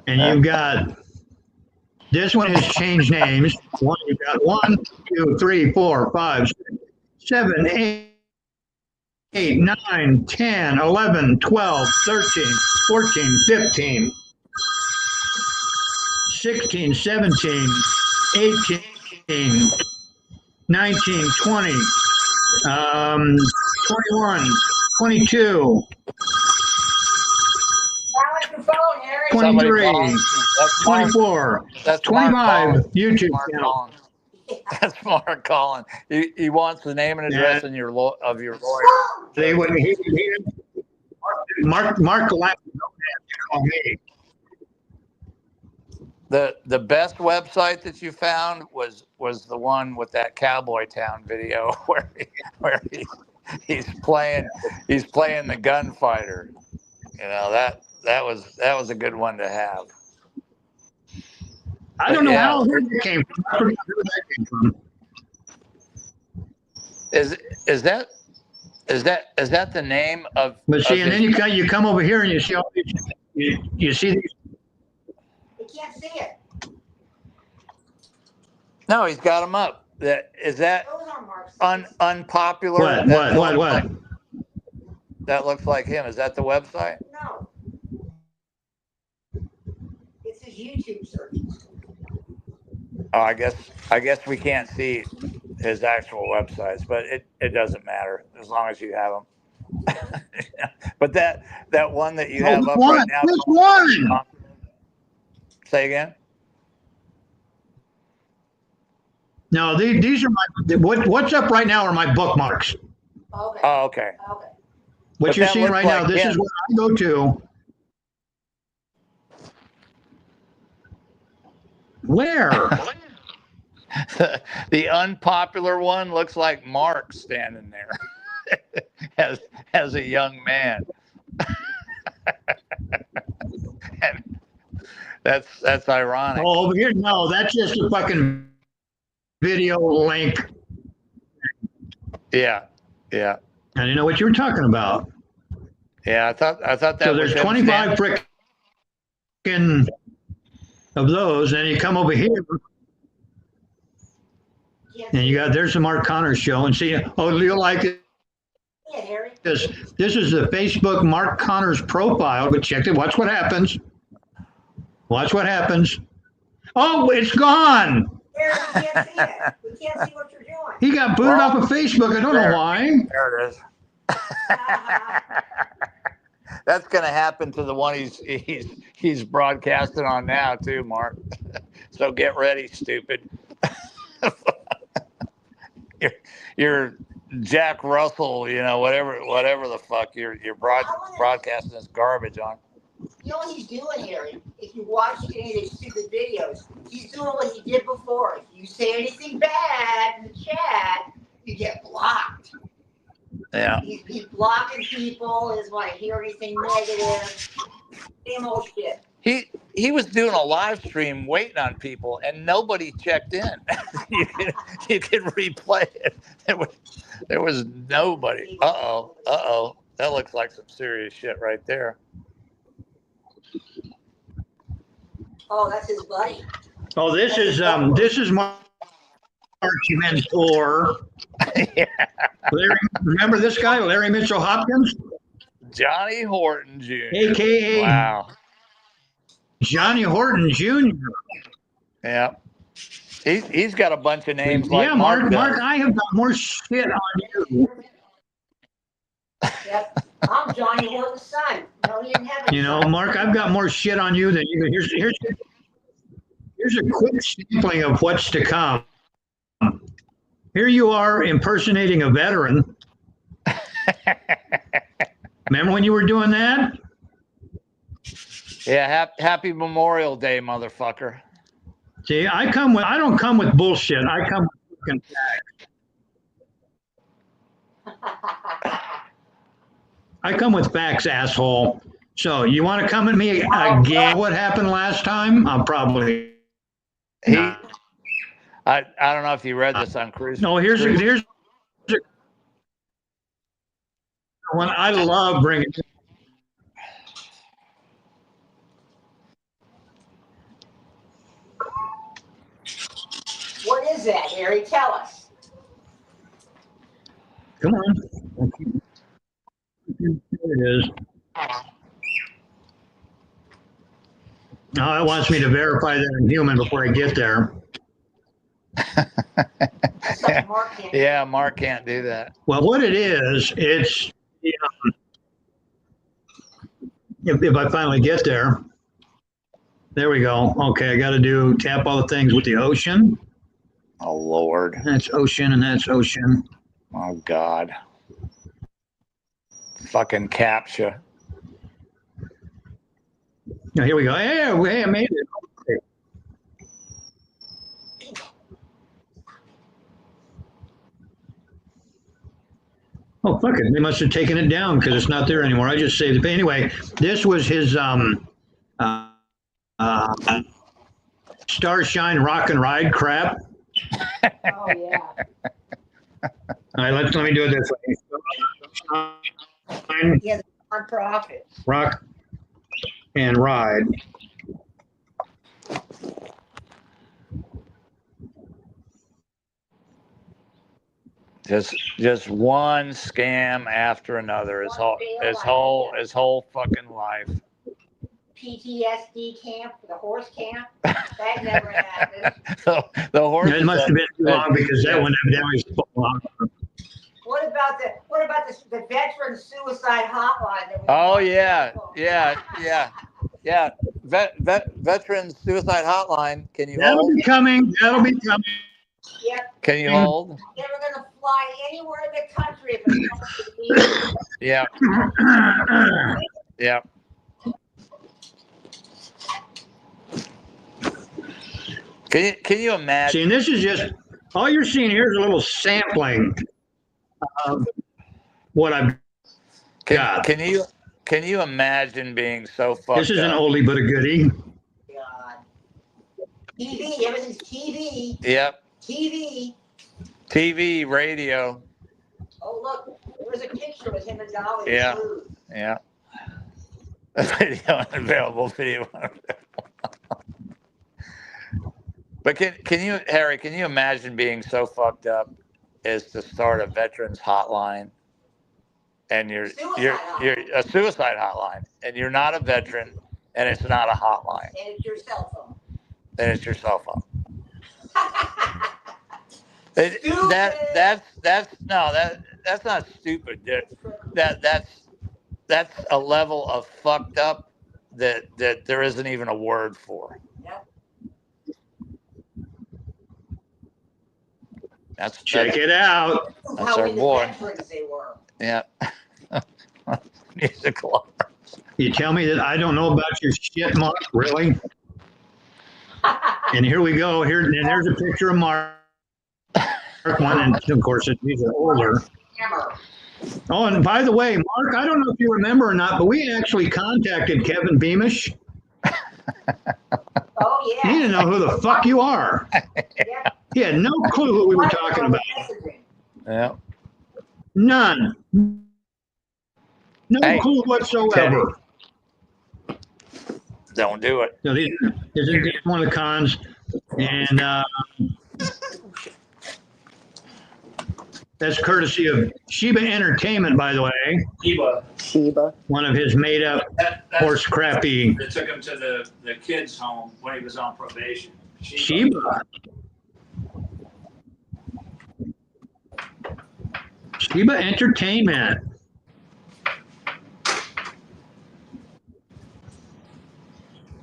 And you've got, this one has changed names. You've got 1, 2, 3, 4, 5, 6, 7, 8, 9, 10, 11, 12, 13, 14, 15, 16, 17, 18, 19, 20, 21, 22, somebody 23, calling. That's Mark. 24, That's Mark 25 calling. YouTube Mark channel. calling. That's Mark calling. He wants the name and address Yeah. and your of your lawyer. They wouldn't. Mark Galactic call me. The best website that you found was the one with that Cowboy Town video where he's playing the gunfighter. You know, that was a good one to have. I don't know how that came from. I forgot where that came from. Is that the name of? But see, of and his- then you come over here and you see all these. You see these. We can't see it. No, he's got them up. Is that Those are Mark's. unpopular? What? That looks like him. Is that the website? No. It's his YouTube search. Oh, I guess we can't see his actual websites, but it doesn't matter as long as you have them. But that one that you have up right now. Which one? Say again. No, these are my. What's up right now are my bookmarks. Okay. Oh, okay. Okay. What But you're that seeing looks right like now, this him. is where I go to. Where? The unpopular one looks like Mark standing there as a young man. And that's ironic. Oh, over here? No, that's just a fucking video link. Yeah. I didn't know what you were talking about. Yeah, I thought that So was there's him 25 standing. frickin' of those, and you come over here, Can't and see you got there's the Mark Connors show, and see, oh, you'll like it. it, Harry. This is the Facebook Mark Connors profile. But check it. Watch what happens. Watch what happens. Oh, it's gone. Harry, we can't see it. We can't see what you're doing. He got booted off of Facebook. I don't know why. There it is. That's going to happen to the one he's broadcasting on now too, Mark. So get ready, stupid. you're Jack Russell, you know, whatever the fuck you're broadcasting this garbage on. You know what he's doing, Harry? If you watch any of his stupid videos, he's doing what he did before. If you say anything bad in the chat, you get blocked. Yeah. He's blocking people. He doesn't want to hear anything negative. Same old shit. He was doing a live stream waiting on people, and nobody checked in. you can replay it. There was nobody. Uh-oh. That looks like some serious shit right there. Oh, that's his buddy. Oh, this is Mark's mentor. Yeah. Larry, remember this guy, Larry Mitchell Hopkins, Johnny Horton Jr. AKA Wow. Johnny Horton Jr. Yeah. He's got a bunch of names like Yeah, Mark. Mark, I have got more shit on you. Yep. I'm Johnny Horton's son. No, he didn't have any You know, son. Mark, I've got more shit on you than you. Here's a quick sampling of what's to come. Here you are impersonating a veteran. Remember when you were doing that? Yeah, happy Memorial Day, motherfucker. See, I don't come with bullshit. I come with fucking facts. I come with facts, asshole. So you want to come at me again? What happened last time? I'll probably. I don't know if you read this on Cruise. No, here's one I love bringing. What is that, Harry? Tell us. Come on. There it is. Now it wants me to verify that I'm human before I get there. Something Mark can't do. Yeah, Mark can't do that. Well, what it is, it's if I finally get there, There we go. Okay, I got to tap all the things with the ocean. Oh Lord. That's ocean, and that's ocean. Oh God. Fucking capture. Now, here we go. Hey, I made it. Okay. Oh, fuck it. They must have taken it down because it's not there anymore. I just saved it. Anyway, this was his Starshine Rock and Ride crap. Oh, yeah. All right, let me do it this way. Starshine He has a nonprofit. Rock and Ride. Just one scam after another. His whole fucking life. PTSD camp, the horse camp. That never happened. The horse. It must have been too long because that one was so long. What about the veteran suicide hotline? That we Oh yeah. Veterans Suicide Hotline. Can you That'll hold? be coming. That'll be coming. Yep. Can you hold? Never gonna fly anywhere in the country if it's not to be. Yeah. Yeah. Can you imagine? See, and this is just all you're seeing here is a little sampling of what I've got. Can you imagine being so fucked This is an up? oldie but a goodie. God. TV, everything's TV. Yep. TV. TV, radio. Oh look, there's a picture with him and Dolly. Yeah. Smooth. Yeah. Video unavailable. Video unavailable. But can you, Harry? Can you imagine being so fucked up as to start a veterans hotline, and you're a suicide hotline, and you're not a veteran, and it's not a hotline, And it's your cell phone. and it's your cell phone. Stupid. That's not stupid. That's a level of fucked up that there isn't even a word for. Yep. Check it out. That's How our many boy. veterans they were. Yeah. Musical. You tell me that I don't know about your shit, Mark? Really? And here we go. And there's a picture of Mark. One, and of course, these are older. Hammer. Oh, and by the way, Mark, I don't know if you remember or not, but we actually contacted Kevin Beamish. Oh He yeah. didn't know who the fuck you are. Yep. He had no clue what we were talking about. Messaging. Yeah. None. No Hey, clue whatsoever. Don't do it. So this is just one of the cons. And that's courtesy of Sheba Entertainment, by the way. Sheba. One of his made up horse crappy. They took him to the kids' home when he was on probation. Sheba. Sheba Entertainment.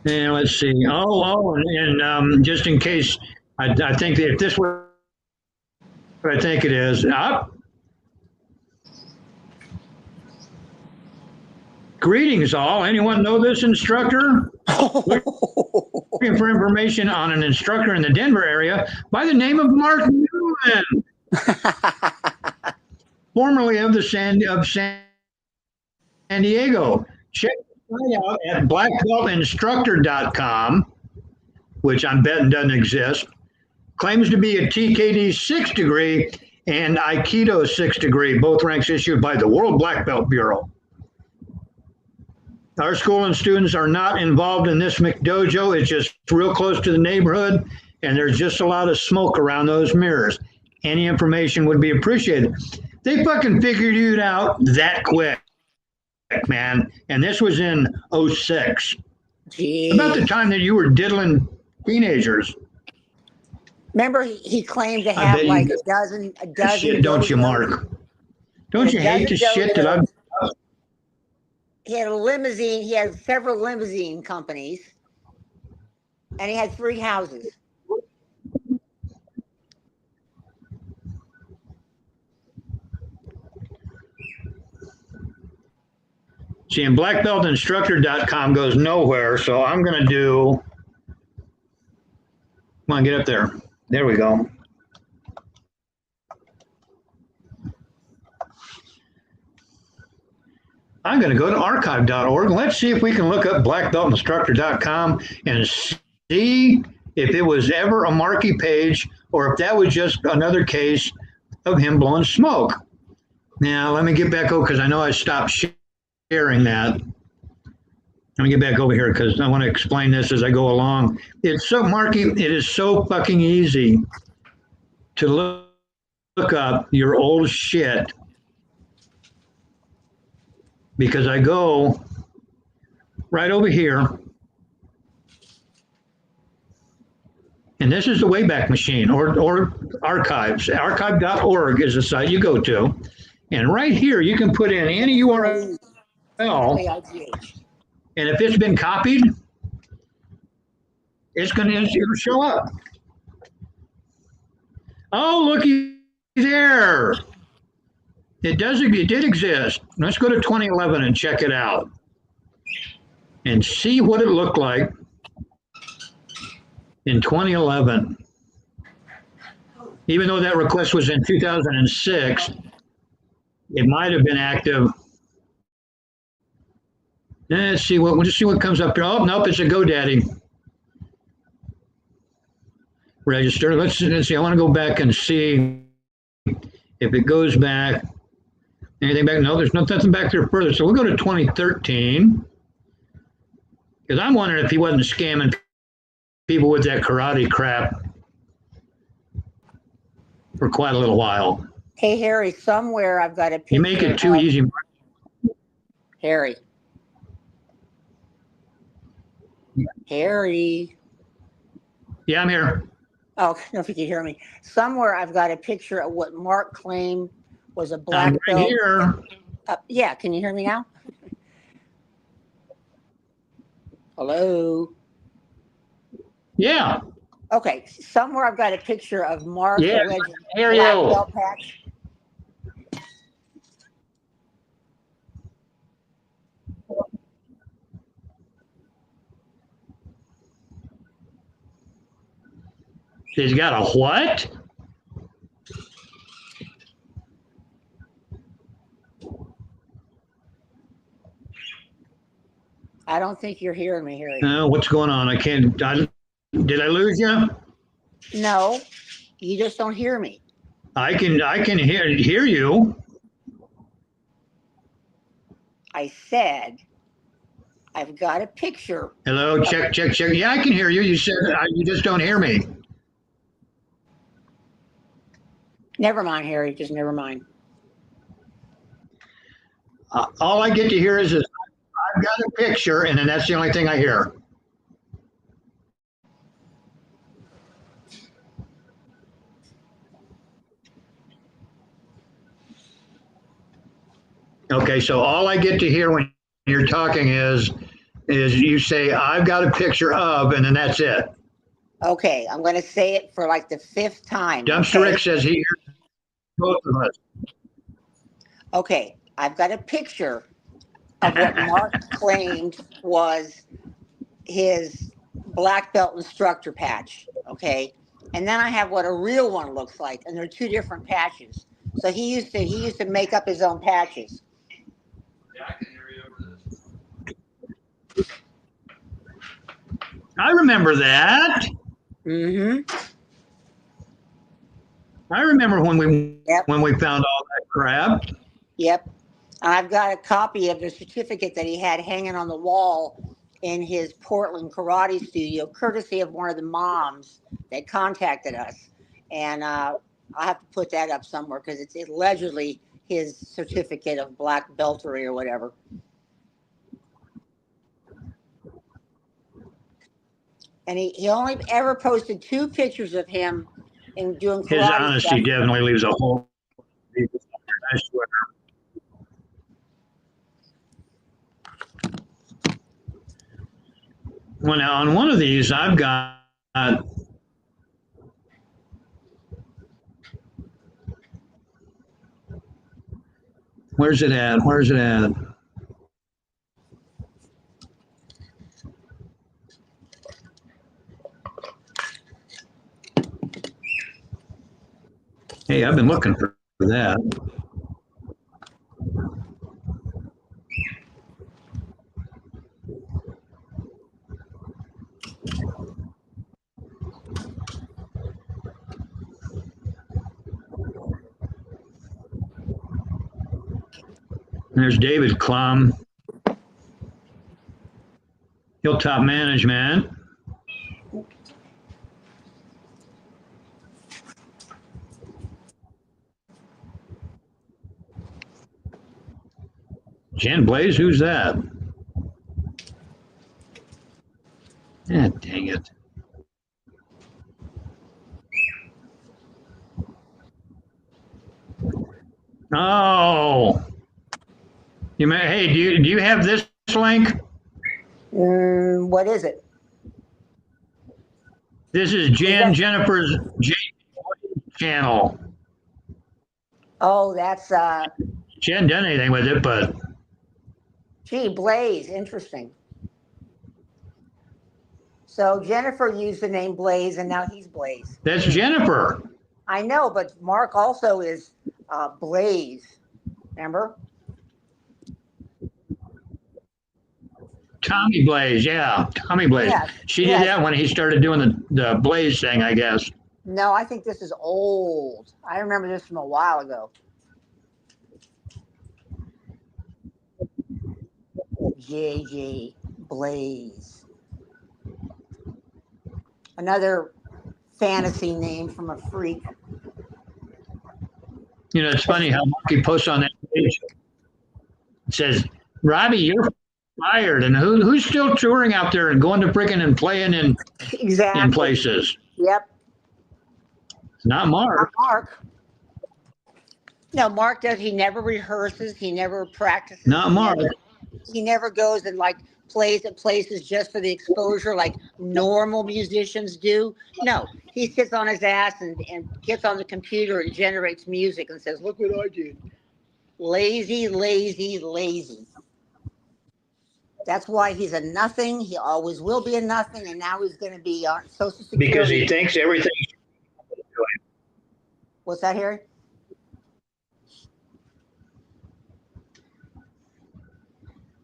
And let's see. And just in case, I think that if this were what I think it is, greetings all. Anyone know this instructor? Looking for information on an instructor in the Denver area by the name of Mark Newman, formerly of San Diego. Check it out at blackbeltinstructor.com, which I'm betting doesn't exist. Claims to be a TKD 6th degree and Aikido 6th degree, both ranks issued by the World Black Belt Bureau. Our school and students are not involved in this McDojo. It's just real close to the neighborhood, and there's just a lot of smoke around those mirrors. Any information would be appreciated. They fucking figured it out that quick, man. And this was in 06. Jeez. About the time that you were diddling teenagers. Remember, he claimed to I have bet like you- a dozen. Shit, don't you, Mark? Don't you hate the shit that I've... He had a limousine. He had several limousine companies. And he had 3 houses. See, and blackbeltinstructor.com goes nowhere, so I'm going to do, come on, get up there. There we go. I'm going to go to archive.org. Let's see if we can look up blackbeltinstructor.com and see if it was ever a Marky page or if that was just another case of him blowing smoke. Now, let me get back over because I know I stopped sharing that. Let me get back over here because I want to explain this as I go along. It's so, Marky, it is so fucking easy to look up your old shit because I go right over here. And this is the Wayback Machine or archives. Archive.org is the site you go to. And right here, you can put in any URL. And if it's been copied, it's going to show up. Oh, looky there. It did exist. Let's go to 2011 and check it out and see what it looked like in 2011. Even though that request was in 2006, it might have been active. Let's see what, we'll just see what comes up here. Oh, nope, it's a GoDaddy. Register. Let's see. I want to go back and see if it goes back. Anything back? No, there's nothing back there further. So we'll go to 2013. Because I'm wondering if he wasn't scamming people with that karate crap for quite a little while. Hey, Harry, somewhere I've got a picture. You make it too easy. Harry. Harry. Yeah, I'm here. Oh, I don't know if you can hear me. Somewhere I've got a picture of what Mark claimed was a black I'm right belt. here. Yeah, can you hear me now? Hello? Yeah. Okay, somewhere I've got a picture of Mark Yeah, alleged I hear black you. belt patch. He's got a what? I don't think you're hearing me, Harry. What's going on? I can't. Did I lose you? No, you just don't hear me. I can hear you. I said, I've got a picture. Hello, check. Yeah, I can hear you. You said you just don't hear me. Never mind, Harry. Just never mind. All I get to hear is I've got a picture, and then that's the only thing I hear. Okay, so all I get to hear when you're talking is you say, I've got a picture of, and then that's it. Okay, I'm going to say it for like the 5th time. Dumpster Rick says he hears both of us. Okay, I've got a picture of what Mark claimed was his black belt instructor patch. Okay, and then I have what a real one looks like, and they're 2 different patches. So he used to make up his own patches. Yeah, I can hear you over this. I remember that. Mm-hmm. I remember when we found all that crap. Yep. I've got a copy of the certificate that he had hanging on the wall in his Portland karate studio, courtesy of one of the moms that contacted us. And I'll have to put that up somewhere because it's allegedly his certificate of black beltery or whatever. And he only ever posted 2 pictures of him in doing karate His honesty stuff. definitely leaves a hole. I swear. Well, now on one of these, I've got where's it at? Where's it at? Hey, I've been looking for that. There's David Klum, Hilltop Management. Jan Blaze, who's that? Ah, dang it. Oh. Hey, do you have this link? What is it? This is Jennifer's channel. Oh, that's She hadn't done anything with it, but gee, Blaze, interesting. So Jennifer used the name Blaze, and now he's Blaze. that's Jennifer. I know, but Mark also is Blaze. Remember? Tommy Blaze, yeah, Tommy Blaze. Yes, She yes. did that when he started doing the Blaze thing, I guess. No, I think this is old. I remember this from a while ago. JJ Blaze. Another fantasy name from a freak. You know, it's funny how Marky posts on that page. It says, Robbie, you're fired. And who's still touring out there and going to freaking and playing in Exactly. places? Yep. Not Mark. Not Mark. No, Mark does. He never rehearses. He never practices. Not Mark. He never goes and like plays at places just for the exposure like normal musicians do. No, he sits on his ass and gets on the computer and generates music and says, look what I did. Lazy, lazy, lazy. That's why he's a nothing. He always will be a nothing. And now he's going to be on Social Security. Because he thinks everything. What's that, Harry?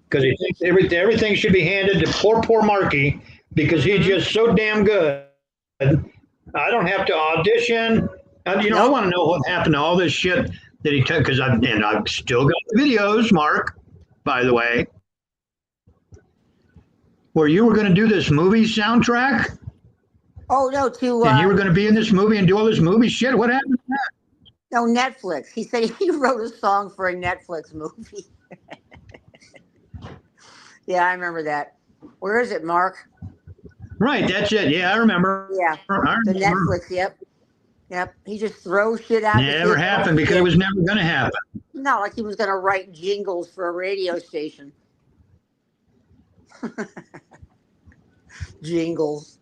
Because he thinks everything should be handed to poor Marky because he's just so damn good. I don't have to audition. I want to know what happened to all this shit that he took because I've still got the videos, Mark, by the way, where you were going to do this movie soundtrack. Oh, no, and you were going to be in this movie and do all this movie shit. What happened to that? No, Netflix. He said he wrote a song for a Netflix movie. Yeah, I remember that. Where is it, Mark? Right, that's it. Yeah, I remember. Yeah, the Netflix. Yep. He just throws shit out. Never happened because it was never going to happen. Not like he was going to write jingles for a radio station. Jingles.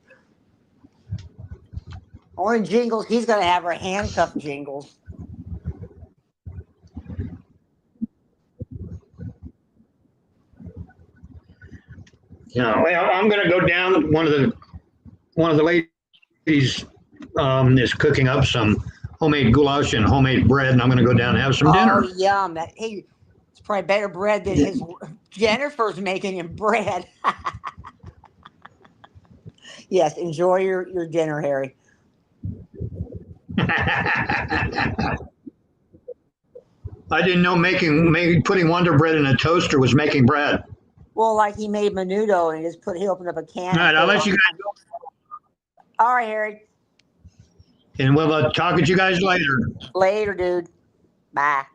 Only jingles he's going to have are handcuff jingles. Yeah, well, I'm going to go down. One of the ladies is cooking up some homemade goulash and homemade bread, and I'm going to go down and have some dinner. Oh, yum! Hey, it's probably better bread than his Jennifer's making him bread. Yes, enjoy your dinner, Harry. I didn't know putting Wonder Bread in a toaster was making bread. Well, like he made menudo and he opened up a can. All right, I'll let you guys go. All right, Harry. And we'll talk at you guys later. Later, dude. Bye.